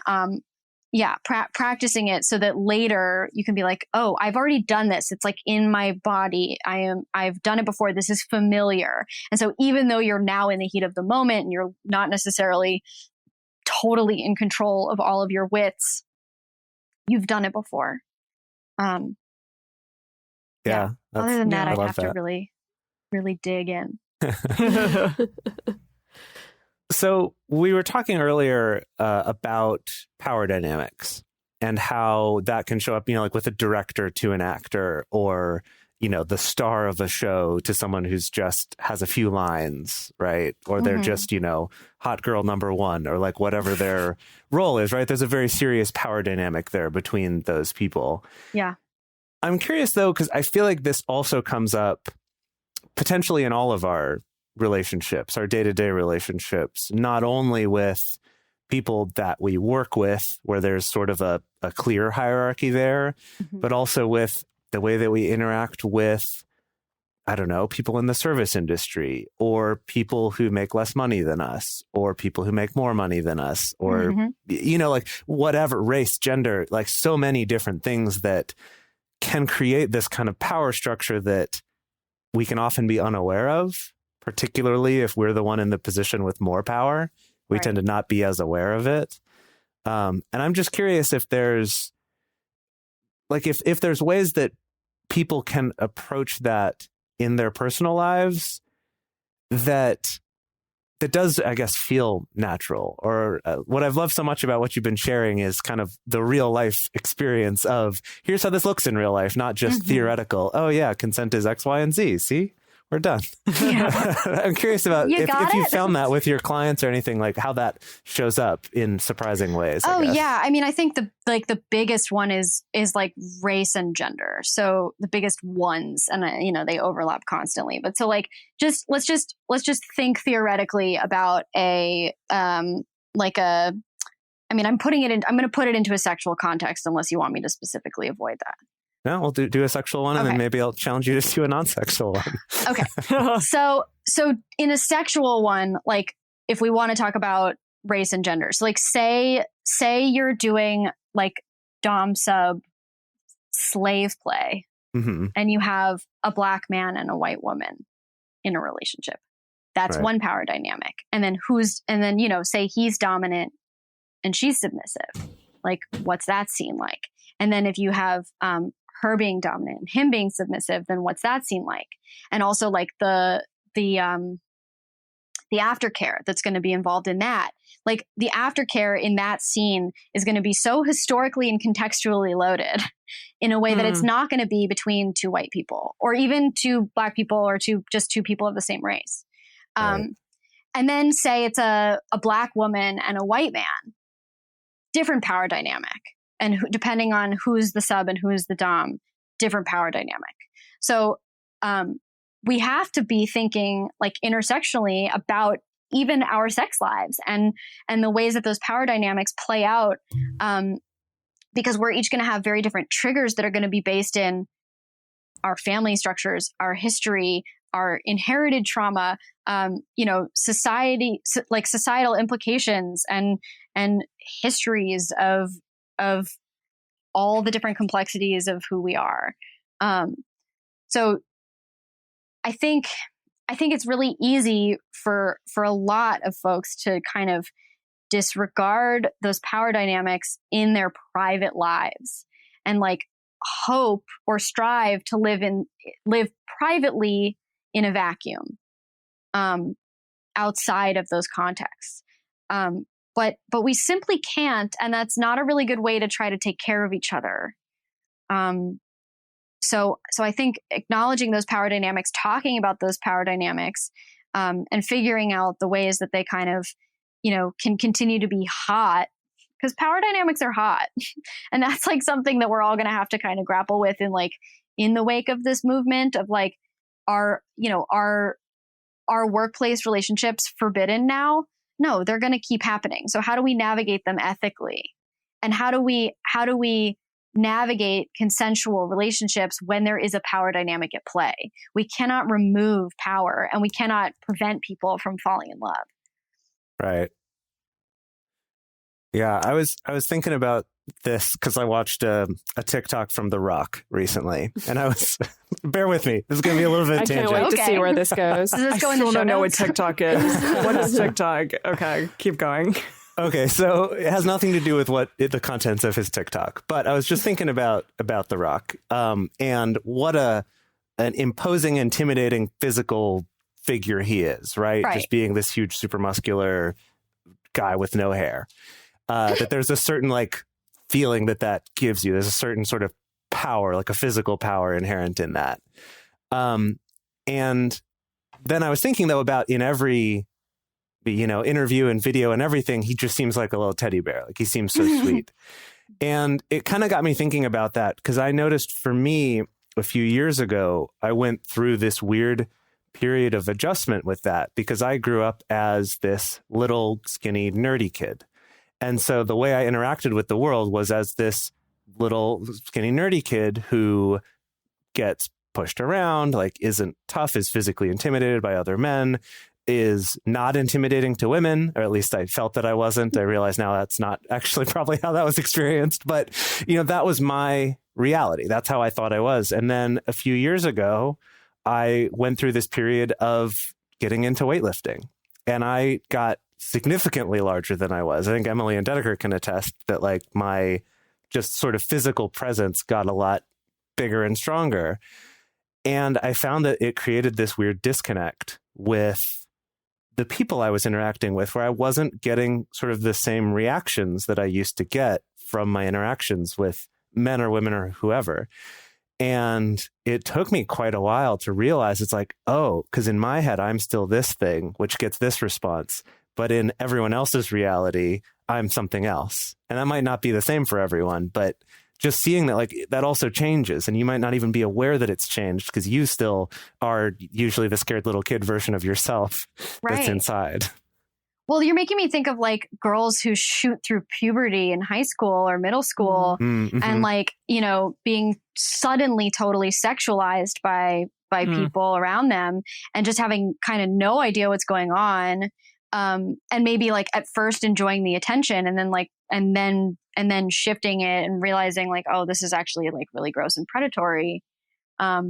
practicing it so that later you can be like, oh, I've already done this. It's like in my body. I've done it before. This is familiar. And so even though you're now in the heat of the moment and you're not necessarily totally in control of all of your wits, you've done it before. Yeah. Other than that, I I'd love have to that. really, really dig in. So we were talking earlier about power dynamics and how that can show up, like with a director to an actor, or, the star of a show to someone who's just has a few lines, right? Or they're just, hot girl number one, or like whatever their role is, right? There's a very serious power dynamic there between those people. Yeah. I'm curious, though, because I feel like this also comes up potentially in all of our relationships, our day-to-day relationships, not only with people that we work with, where there's sort of a clear hierarchy there, but also with the way that we interact with, I don't know, people in the service industry, or people who make less money than us, or people who make more money than us, or, like whatever, race, gender, like so many different things that can create this kind of power structure that we can often be unaware of, particularly if we're the one in the position with more power. We tend to not be as aware of it. And I'm just curious if there's if there's ways that people can approach that in their personal lives that does, I guess, feel natural. Or what I've loved so much about what you've been sharing is kind of the real life experience of here's how this looks in real life, not just theoretical. Oh yeah, consent is X, Y, and Z. See, we're done. Yeah. I'm curious about if you it? found that with your clients or anything, like how that shows up in surprising ways. Oh yeah. I mean, I think the biggest one is like race and gender. So the biggest ones, and they overlap constantly, but so like, let's just think theoretically about I'm going to put it into a sexual context unless you want me to specifically avoid that. No, we'll do a sexual one, and Okay. then maybe I'll challenge you to do a non-sexual one. Okay. So in a sexual one, like if we want to talk about race and gender, so like say you're doing like dom sub slave play, and you have a black man and a white woman in a relationship. That's one power dynamic. And then say he's dominant and she's submissive. Like, what's that scene like? And then if you have her being dominant and him being submissive, then what's that scene like? And also like the the aftercare that's going to be involved in that. Like the aftercare in that scene is going to be so historically and contextually loaded in a way that it's not going to be between two white people or even two Black people or just two people of the same race. Right. And then say it's a Black woman and a white man, different power dynamic. And depending on who's the sub and who's the dom, different power dynamic. So we have to be thinking like intersectionally about even our sex lives and the ways that those power dynamics play out, because we're each going to have very different triggers that are going to be based in our family structures, our history, our inherited trauma, societal implications and histories of all the different complexities of who we are. So I think it's really easy for a lot of folks to kind of disregard those power dynamics in their private lives and like hope or strive to live privately in a vacuum outside of those contexts. But we simply can't, and that's not a really good way to try to take care of each other. So I think acknowledging those power dynamics, talking about those power dynamics, and figuring out the ways that they kind of, can continue to be hot, because power dynamics are hot. And that's like something that we're all going to have to kind of grapple with in the wake of this movement of like, our workplace relationships forbidden now? No, they're going to keep happening. So how do we navigate them ethically? And how do we navigate consensual relationships when there is a power dynamic at play? We cannot remove power and we cannot prevent people from falling in love. Right. Yeah, I was thinking about this because I watched a TikTok from The Rock recently, and I was bear with me. This is going to be a little bit I tangent. can't wait to see where this goes. Does this go I in the still show don't know what notes? TikTok is. What is TikTok? Okay, keep going. Okay, so it has nothing to do with the contents of his TikTok, but I was just thinking about The Rock, and what an imposing, intimidating physical figure he is, right? Just being this huge, super muscular guy with no hair. That there's a certain like feeling that gives you. There's a certain sort of power, like a physical power inherent in that. And then I was thinking though about in every interview and video and everything, he just seems like a little teddy bear. Like he seems so sweet. And it kind of got me thinking about that because I noticed for me a few years ago, I went through this weird period of adjustment with that because I grew up as this little skinny nerdy kid. And so the way I interacted with the world was as this little skinny nerdy kid who gets pushed around, like isn't tough, is physically intimidated by other men, is not intimidating to women, or at least I felt that I wasn't. I realize now that's not actually probably how that was experienced, but that was my reality. That's how I thought I was. And then a few years ago, I went through this period of getting into weightlifting, and I got significantly larger than I was. I think Emily and Dedeker can attest that like my just sort of physical presence got a lot bigger and stronger. And I found that it created this weird disconnect with the people I was interacting with, where I wasn't getting sort of the same reactions that I used to get from my interactions with men or women or whoever. And it took me quite a while to realize it's like, oh, because in my head, I'm still this thing, which gets this response. But in everyone else's reality, I'm something else. And that might not be the same for everyone, but just seeing that, like, that also changes. And you might not even be aware that it's changed because you still are usually the scared little kid version of yourself that's inside. Well, you're making me think of like girls who shoot through puberty in high school or middle school and like, being suddenly totally sexualized by people around them and just having kind of no idea what's going on. And maybe like at first enjoying the attention and then like, and then shifting it and realizing like, oh, this is actually like really gross and predatory. I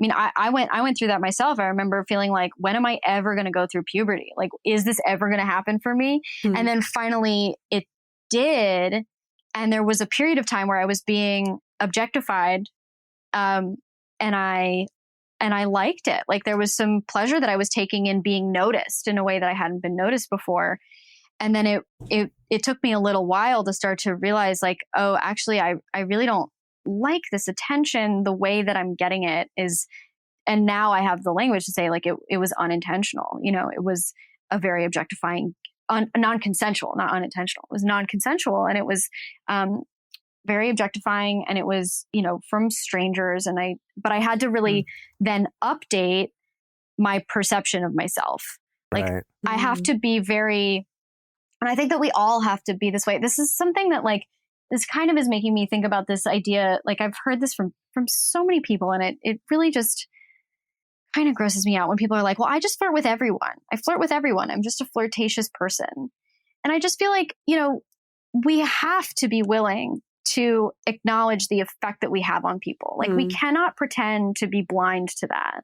mean, I went through that myself. I remember feeling like, when am I ever going to go through puberty? Like, is this ever going to happen for me? And then finally it did. And there was a period of time where I was being objectified. And I I liked it. Like there was some pleasure that I was taking in being noticed in a way that I hadn't been noticed before. And then it took me a little while to start to realize like, oh, actually, I really don't like this attention. The way that I'm getting it is, and now I have the language to say like, it was unintentional. You know, it was a very objectifying, non-consensual, not unintentional. It was non-consensual. And it was, very objectifying, and it was, you know, from strangers. But I had to really then update my perception of myself. Like I have to be very, and I think that we all have to be this way. This is something that like, this kind of is making me think about this idea. Like I've heard this from so many people, and it really just kind of grosses me out when people are like, well, I just flirt with everyone. I flirt with everyone. I'm just a flirtatious person. And I just feel like, you know, we have to be willing to acknowledge the effect that we have on people. Like we cannot pretend to be blind to that.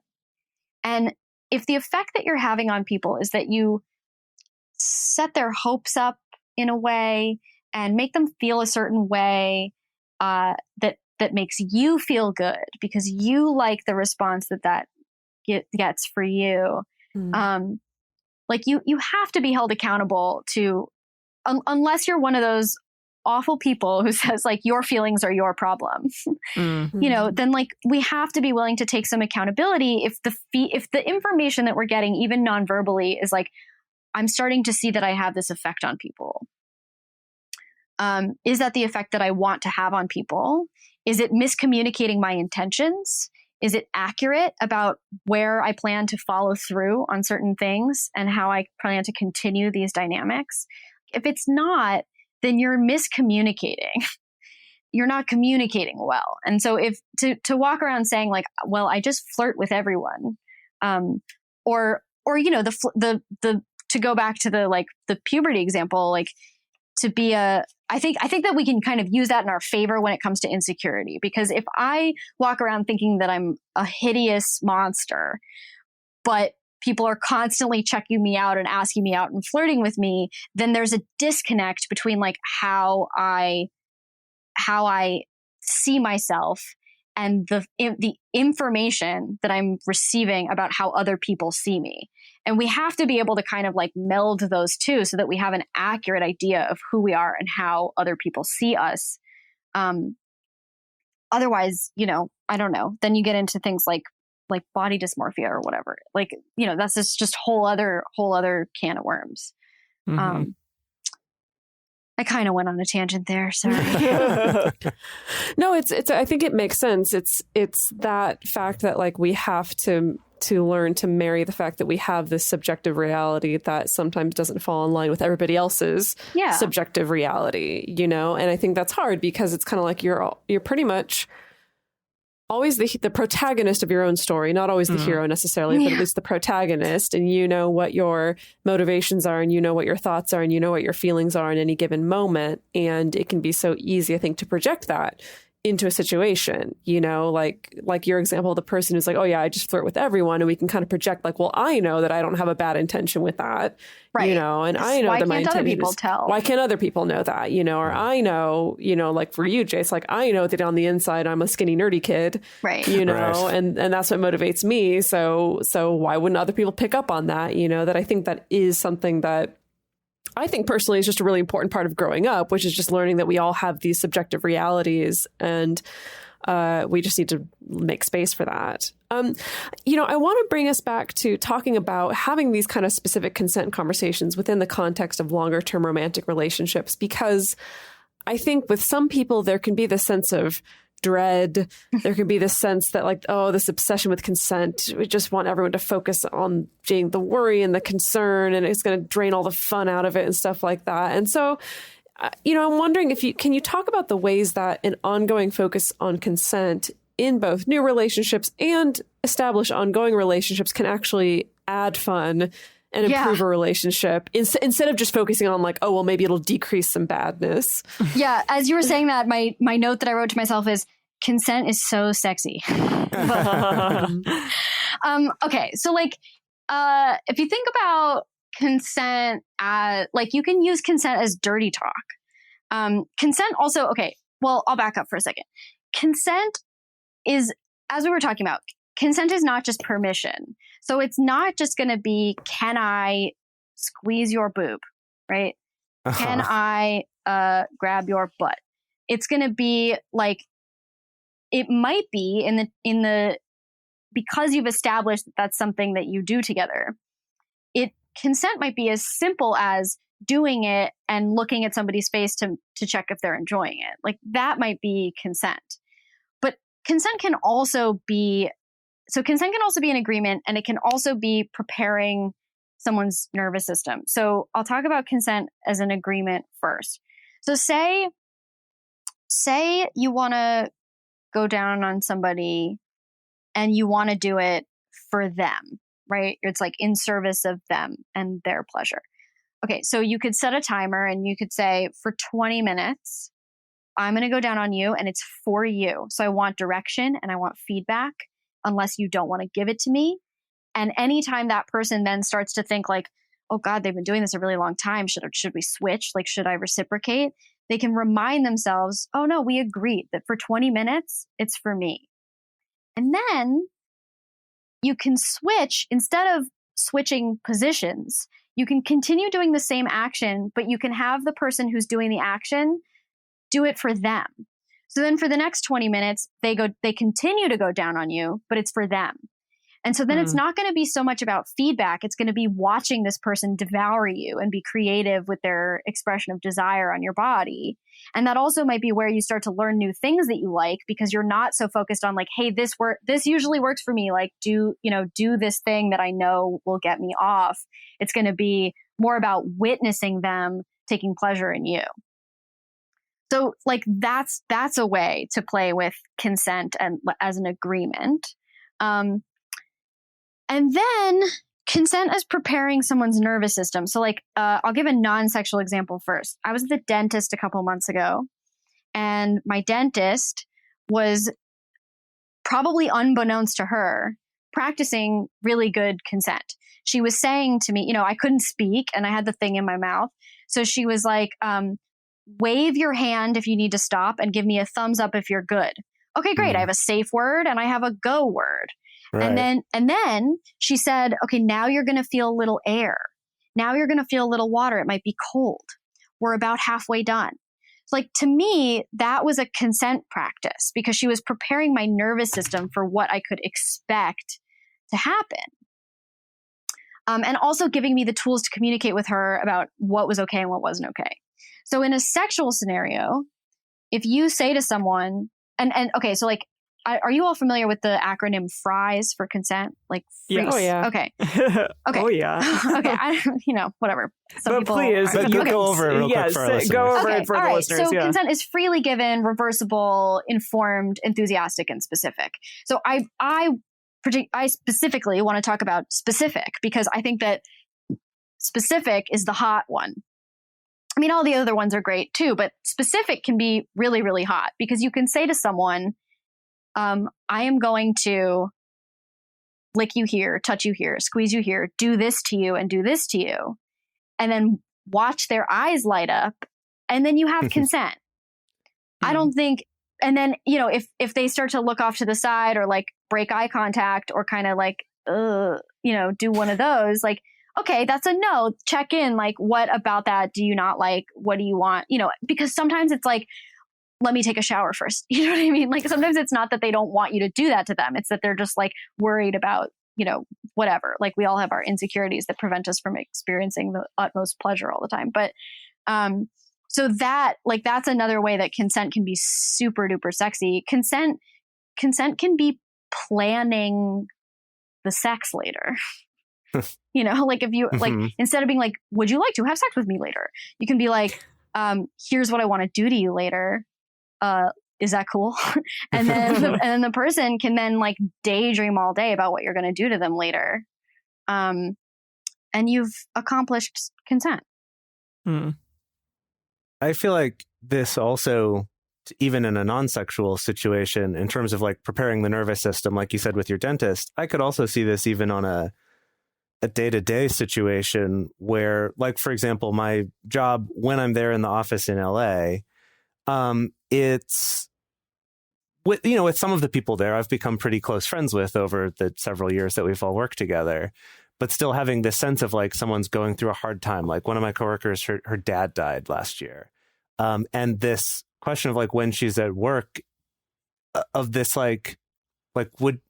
And if the effect that you're having on people is that you set their hopes up in a way and make them feel a certain way, that makes you feel good because you like the response that gets for you. Like you have to be held accountable to, unless you're one of those awful people who says like your feelings are your problem, you know, then like we have to be willing to take some accountability if the information that we're getting, even non-verbally, is like, I'm starting to see that I have this effect on people. Is that the effect that I want to have on people? Is it miscommunicating my intentions? Is it accurate about where I plan to follow through on certain things and how I plan to continue these dynamics? If it's not, then you're miscommunicating. You're not communicating well. And so if to walk around saying like, well, I just flirt with everyone, or you know, the to go back to the puberty example, like to be I think that we can kind of use that in our favor when it comes to insecurity, because if I walk around thinking that I'm a hideous monster, but people are constantly checking me out and asking me out and flirting with me, then there's a disconnect between like how I see myself and the information that I'm receiving about how other people see me. And we have to be able to kind of like meld those two so that we have an accurate idea of who we are and how other people see us. Otherwise, you know, I don't know. Then you get into things like body dysmorphia or whatever. Like, you know, that's just whole other can of worms. I kind of went on a tangent there. Sorry. No, it's. I think it makes sense. It's that fact that like we have to learn to marry the fact that we have this subjective reality that sometimes doesn't fall in line with everybody else's subjective reality. You know, and I think that's hard because it's kind of like you're pretty much always the protagonist of your own story, not always the hero necessarily, but at least the protagonist. And you know what your motivations are, and you know what your thoughts are, and you know what your feelings are in any given moment. And it can be so easy, I think, to project that into a situation, you know, like your example, the person who's like, oh yeah, I just flirt with everyone. And we can kind of project like, well, I know that I don't have a bad intention with that, right? You know, and I know that my intention is, why can't other people know that, you know, or I know, you know, like for you, Jace, like I know that on the inside, I'm a skinny, nerdy kid, right? You know, right. And that's what motivates me. So why wouldn't other people pick up on that? You know, that I think that is something that I think personally is just a really important part of growing up, which is just learning that we all have these subjective realities, and we just need to make space for that. You know, I want to bring us back to talking about having these kind of specific consent conversations within the context of longer term romantic relationships, because I think with some people, there can be this sense of dread. There can be this sense that like, oh, this obsession with consent. We just want everyone to focus on being the worry and the concern, and it's going to drain all the fun out of it and stuff like that. And so, you know, I'm wondering can you talk about the ways that an ongoing focus on consent in both new relationships and established ongoing relationships can actually add fun and improve a relationship instead of just focusing on like, oh, well, maybe it'll decrease some badness. Yeah. As you were saying that, my note that I wrote to myself is consent is so sexy. Okay. So like, if you think about consent as like, you can use consent as dirty talk. Consent also, okay, well, I'll back up for a second. Consent is, as we were talking about, consent is not just permission. So it's not just going to be, can I squeeze your boob, right? Can I grab your butt? It's going to be like, it might be in the because you've established that that's something that you do together. Consent might be as simple as doing it and looking at somebody's face to check if they're enjoying it. Like that might be consent. But consent can also be an agreement, and it can also be preparing someone's nervous system. So I'll talk about consent as an agreement first. So say you want to go down on somebody and you want to do it for them, right? It's like in service of them and their pleasure. Okay, so you could set a timer and you could say, for 20 minutes, I'm going to go down on you and it's for you. So I want direction and I want feedback unless you don't want to give it to me. And anytime that person then starts to think like, oh God, they've been doing this a really long time. Should we switch? Like, should I reciprocate? They can remind themselves, oh no, we agreed that for 20 minutes, it's for me. And then you can switch, instead of switching positions, you can continue doing the same action, but you can have the person who's doing the action do it for them. So then for the next 20 minutes, they continue to go down on you, but it's for them. And so then it's not going to be so much about feedback. It's going to be watching this person devour you and be creative with their expression of desire on your body. And that also might be where you start to learn new things that you like, because you're not so focused on like, hey, this usually works for me. Like do this thing that I know will get me off. It's going to be more about witnessing them taking pleasure in you. So like that's a way to play with consent and as an agreement. And then consent is preparing someone's nervous system. So like, I'll give a non-sexual example first. I was at the dentist a couple months ago, and my dentist was, probably unbeknownst to her, practicing really good consent. She was saying to me, I couldn't speak and I had the thing in my mouth. So she was like, wave your hand if you need to stop and give me a thumbs up if you're good. Okay, great. I have a safe word and I have a go word. Right. And then she said, okay, now you're going to feel a little air. Now you're going to feel a little water. It might be cold. We're about halfway done. So like, to me, that was a consent practice because she was preparing my nervous system for what I could expect to happen. And also giving me the tools to communicate with her about what was okay and what wasn't okay. So in a sexual scenario, if you say to someone, and okay, so like, are you all familiar with the acronym FRIES for consent? Like, yes. Oh yeah. Okay. Okay. Oh yeah. Okay. Whatever. But please, go over it real quick for our listeners. Go over it for the listeners. So consent is freely given, reversible, informed, enthusiastic, and specific. So I specifically want to talk about specific because I think that specific is the hot one. I mean, all the other ones are great too, but specific can be really, really hot because you can say to someone, I am going to lick you here, touch you here, squeeze you here, do this to you and do this to you. And then watch their eyes light up. And then you have consent. I don't think, and then, if they start to look off to the side or like break eye contact or kind of like, do one of those, like, okay, that's a no. Check in. Like, what about that do you not like? What do you want? Because sometimes it's like, let me take a shower first. You know what I mean? Like sometimes it's not that they don't want you to do that to them. It's that they're just like worried about, whatever. Like we all have our insecurities that prevent us from experiencing the utmost pleasure all the time. But, so that's another way that consent can be super duper sexy. Consent can be planning the sex later. Like if you like, instead of being like, would you like to have sex with me later? You can be like, here's what I want to do to you later. Is that cool? And then the person can then like daydream all day about what you're going to do to them later. And you've accomplished consent. I feel like this also, even in a non-sexual situation, in terms of like preparing the nervous system, like you said with your dentist, I could also see this even on a day-to-day situation where, like, for example, my job when I'm there in the office in LA, it's with some of the people there, I've become pretty close friends with over the several years that we've all worked together. But still having this sense of like someone's going through a hard time. Like one of my coworkers, her dad died last year. And this question of like when she's at work of this like would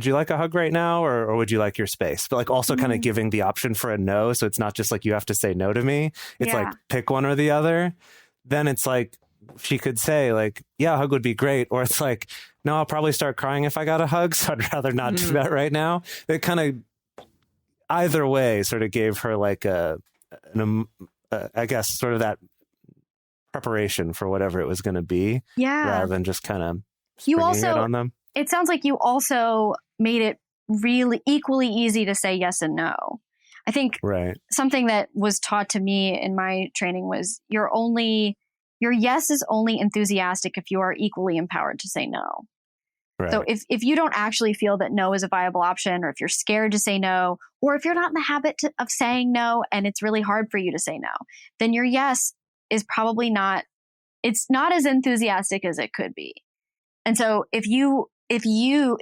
you like a hug right now or would you like your space? But like also kind of giving the option for a no. So it's not just like you have to say no to me. It's like pick one or the other. Then it's like she could say like, yeah, a hug would be great. Or it's like, no, I'll probably start crying if I got a hug. So I'd rather not do that right now. It kind of either way sort of gave her like I guess sort of that preparation for whatever it was going to be. Yeah. Rather than just kind of you springing also it on them. It sounds like you also made it really equally easy to say yes and no. I think something that was taught to me in my training was your yes is only enthusiastic if you are equally empowered to say no. Right. So if you don't actually feel that no is a viable option, or if you're scared to say no, or if you're not in the habit of saying no and it's really hard for you to say no, then your yes is probably it's not as enthusiastic as it could be. And so it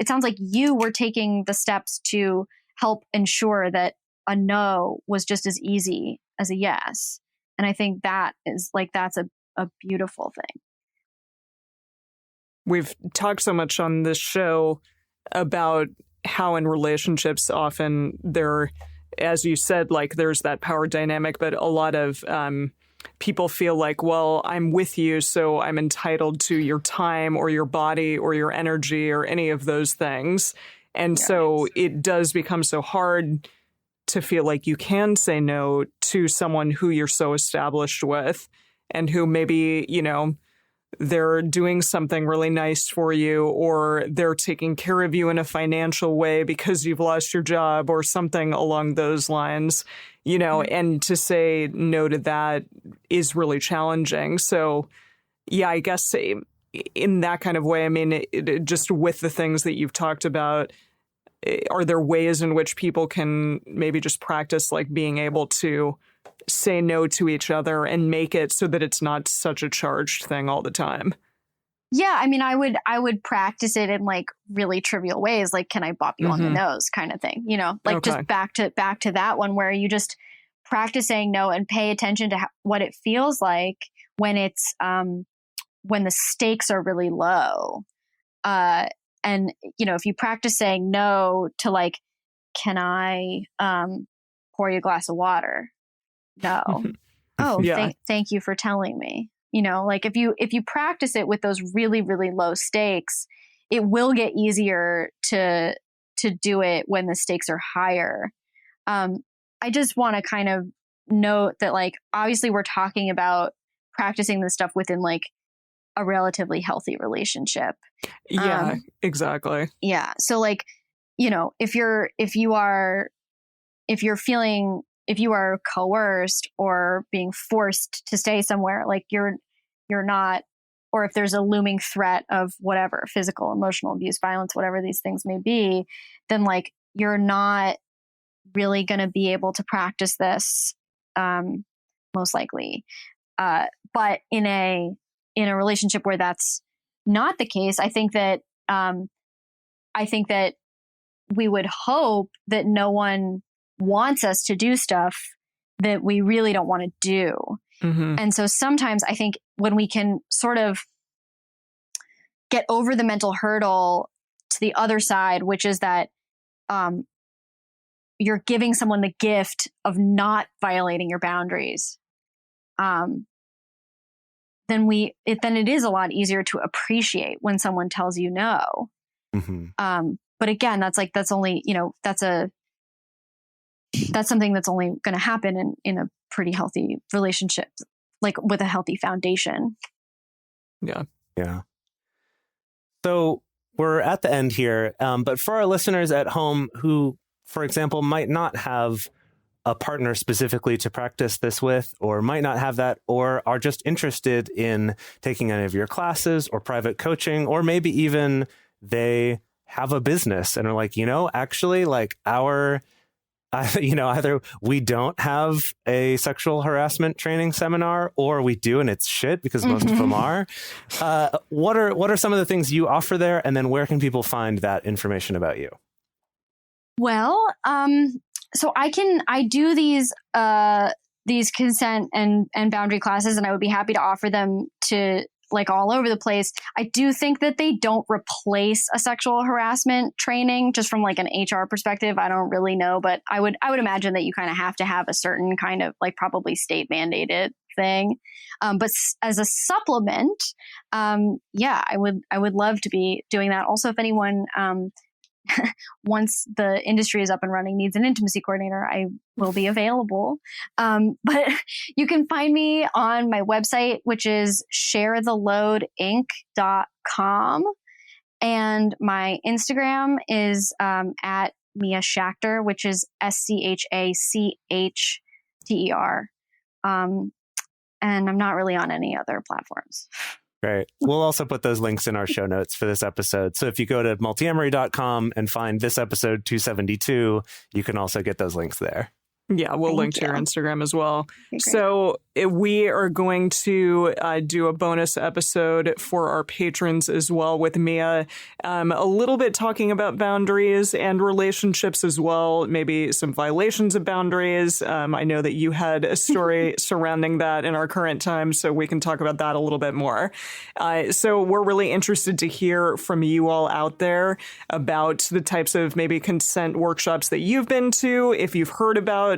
sounds like you were taking the steps to help ensure that a no was just as easy as a yes. And I think that's a beautiful thing. We've talked so much on this show about how in relationships often there, as you said, like there's that power dynamic, but a lot of people feel like, well, I'm with you, so I'm entitled to your time or your body or your energy or any of those things. And so it does become so hard to feel like you can say no to someone who you're so established with and who maybe, they're doing something really nice for you, or they're taking care of you in a financial way because you've lost your job or something along those lines, and to say no to that is really challenging. So, yeah, I guess in that kind of way, I mean, just with the things that you've talked about, are there ways in which people can maybe just practice like being able to say no to each other and make it so that it's not such a charged thing all the time? Yeah, I mean, I would practice it in like really trivial ways, like can I bop you on the nose kind of thing, just back to that one where you just practice saying no and pay attention to what it feels like when it's when the stakes are really low. And if you practice saying no to like, can I pour you a glass of water? No. Oh, thank you for telling me. Like if you practice it with those really, really low stakes, it will get easier to do it when the stakes are higher. I just want to kind of note that like, obviously we're talking about practicing this stuff within like a relatively healthy relationship. Yeah, exactly. Yeah. So like, if you are coerced or being forced to stay somewhere, like you're not, or if there's a looming threat of whatever, physical, emotional abuse, violence, whatever these things may be, then like you're not really going to be able to practice this, most likely. But in a relationship where that's not the case, I think that we would hope that no one wants us to do stuff that we really don't want to do. Mm-hmm. And so sometimes I think when we can sort of get over the mental hurdle to the other side, which is that you're giving someone the gift of not violating your boundaries, then it is a lot easier to appreciate when someone tells you no. Mm-hmm. But again, that's only, that's something that's only going to happen in a pretty healthy relationship, like with a healthy foundation. Yeah. Yeah. So we're at the end here. But for our listeners at home who, for example, might not have a partner specifically to practice this with, or might not have that, or are just interested in taking any of your classes or private coaching, or maybe even they have a business and are like, actually, like our either we don't have a sexual harassment training seminar, or we do and it's shit, because most of them are. What are some of the things you offer there, and then where can people find that information about you? Well, so I do these consent and boundary classes, and I would be happy to offer them to like all over the place. I do think that they don't replace a sexual harassment training, just from like an HR perspective. I don't really know, but I would imagine that you kind of have to have a certain kind of like probably state mandated thing. But as a supplement, I would love to be doing that. Also, if anyone, once the industry is up and running, needs an intimacy coordinator, I will be available. But you can find me on my website, which is sharetheloadinc.com. And my Instagram is at Mia Schachter, which is SCHACHTER. And I'm not really on any other platforms. Great. We'll also put those links in our show notes for this episode. So if you go to multiamory.com and find this episode 272, you can also get those links there. Yeah, we'll link to your Instagram as well. Okay, so we are going to do a bonus episode for our patrons as well with Mia, a little bit talking about boundaries and relationships as well, maybe some violations of boundaries. I know that you had a story surrounding that in our current time, so we can talk about that a little bit more. So we're really interested to hear from you all out there about the types of maybe consent workshops that you've been to, if you've heard about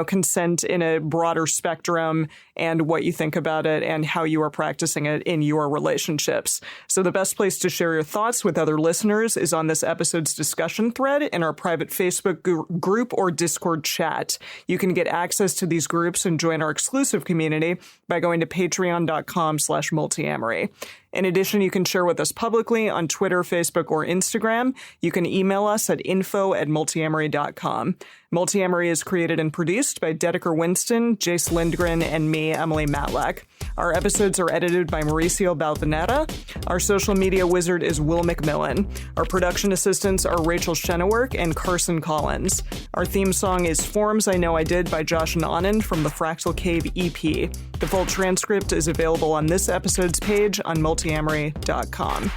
consent in a broader spectrum, and what you think about it and how you are practicing it in your relationships. So the best place to share your thoughts with other listeners is on this episode's discussion thread in our private Facebook group or Discord chat. You can get access to these groups and join our exclusive community by going to patreon.com/multiamory. In addition, you can share with us publicly on Twitter, Facebook, or Instagram. You can email us at info@multiamory.com. Multiamory is created and produced by Dedeker Winston, Jace Lindgren, and me, Emily Matlack. Our episodes are edited by Mauricio Balvanera. Our social media wizard is Will McMillan. Our production assistants are Rachel Shennewerk and Carson Collins. Our theme song is Forms I Know I Did by Josh and Anand from the Fractal Cave EP. The full transcript is available on this episode's page on multiamory.com.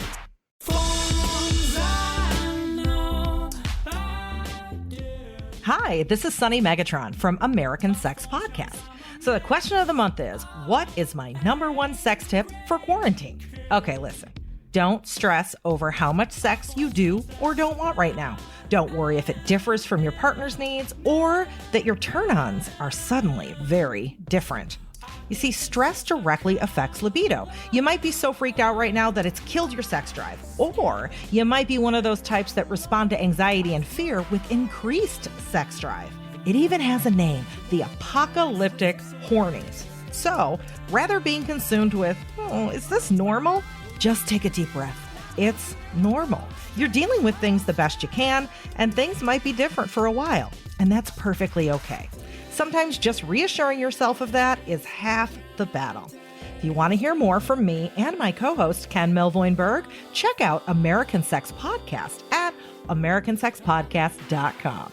Hi, this is Sunny Megatron from American Sex Podcast. So the question of the month is, what is my number one sex tip for quarantine? Okay, listen. Don't stress over how much sex you do or don't want right now. Don't worry if it differs from your partner's needs or that your turn-ons are suddenly very different. You see, stress directly affects libido. You might be so freaked out right now that it's killed your sex drive. Or you might be one of those types that respond to anxiety and fear with increased sex drive. It even has a name, the apocalyptic hornies. So, rather being consumed with, is this normal? Just take a deep breath. It's normal. You're dealing with things the best you can, and things might be different for a while, and that's perfectly okay. Sometimes just reassuring yourself of that is half the battle. If you want to hear more from me and my co-host, Ken Melvoin-Berg, check out American Sex Podcast at americansexpodcast.com.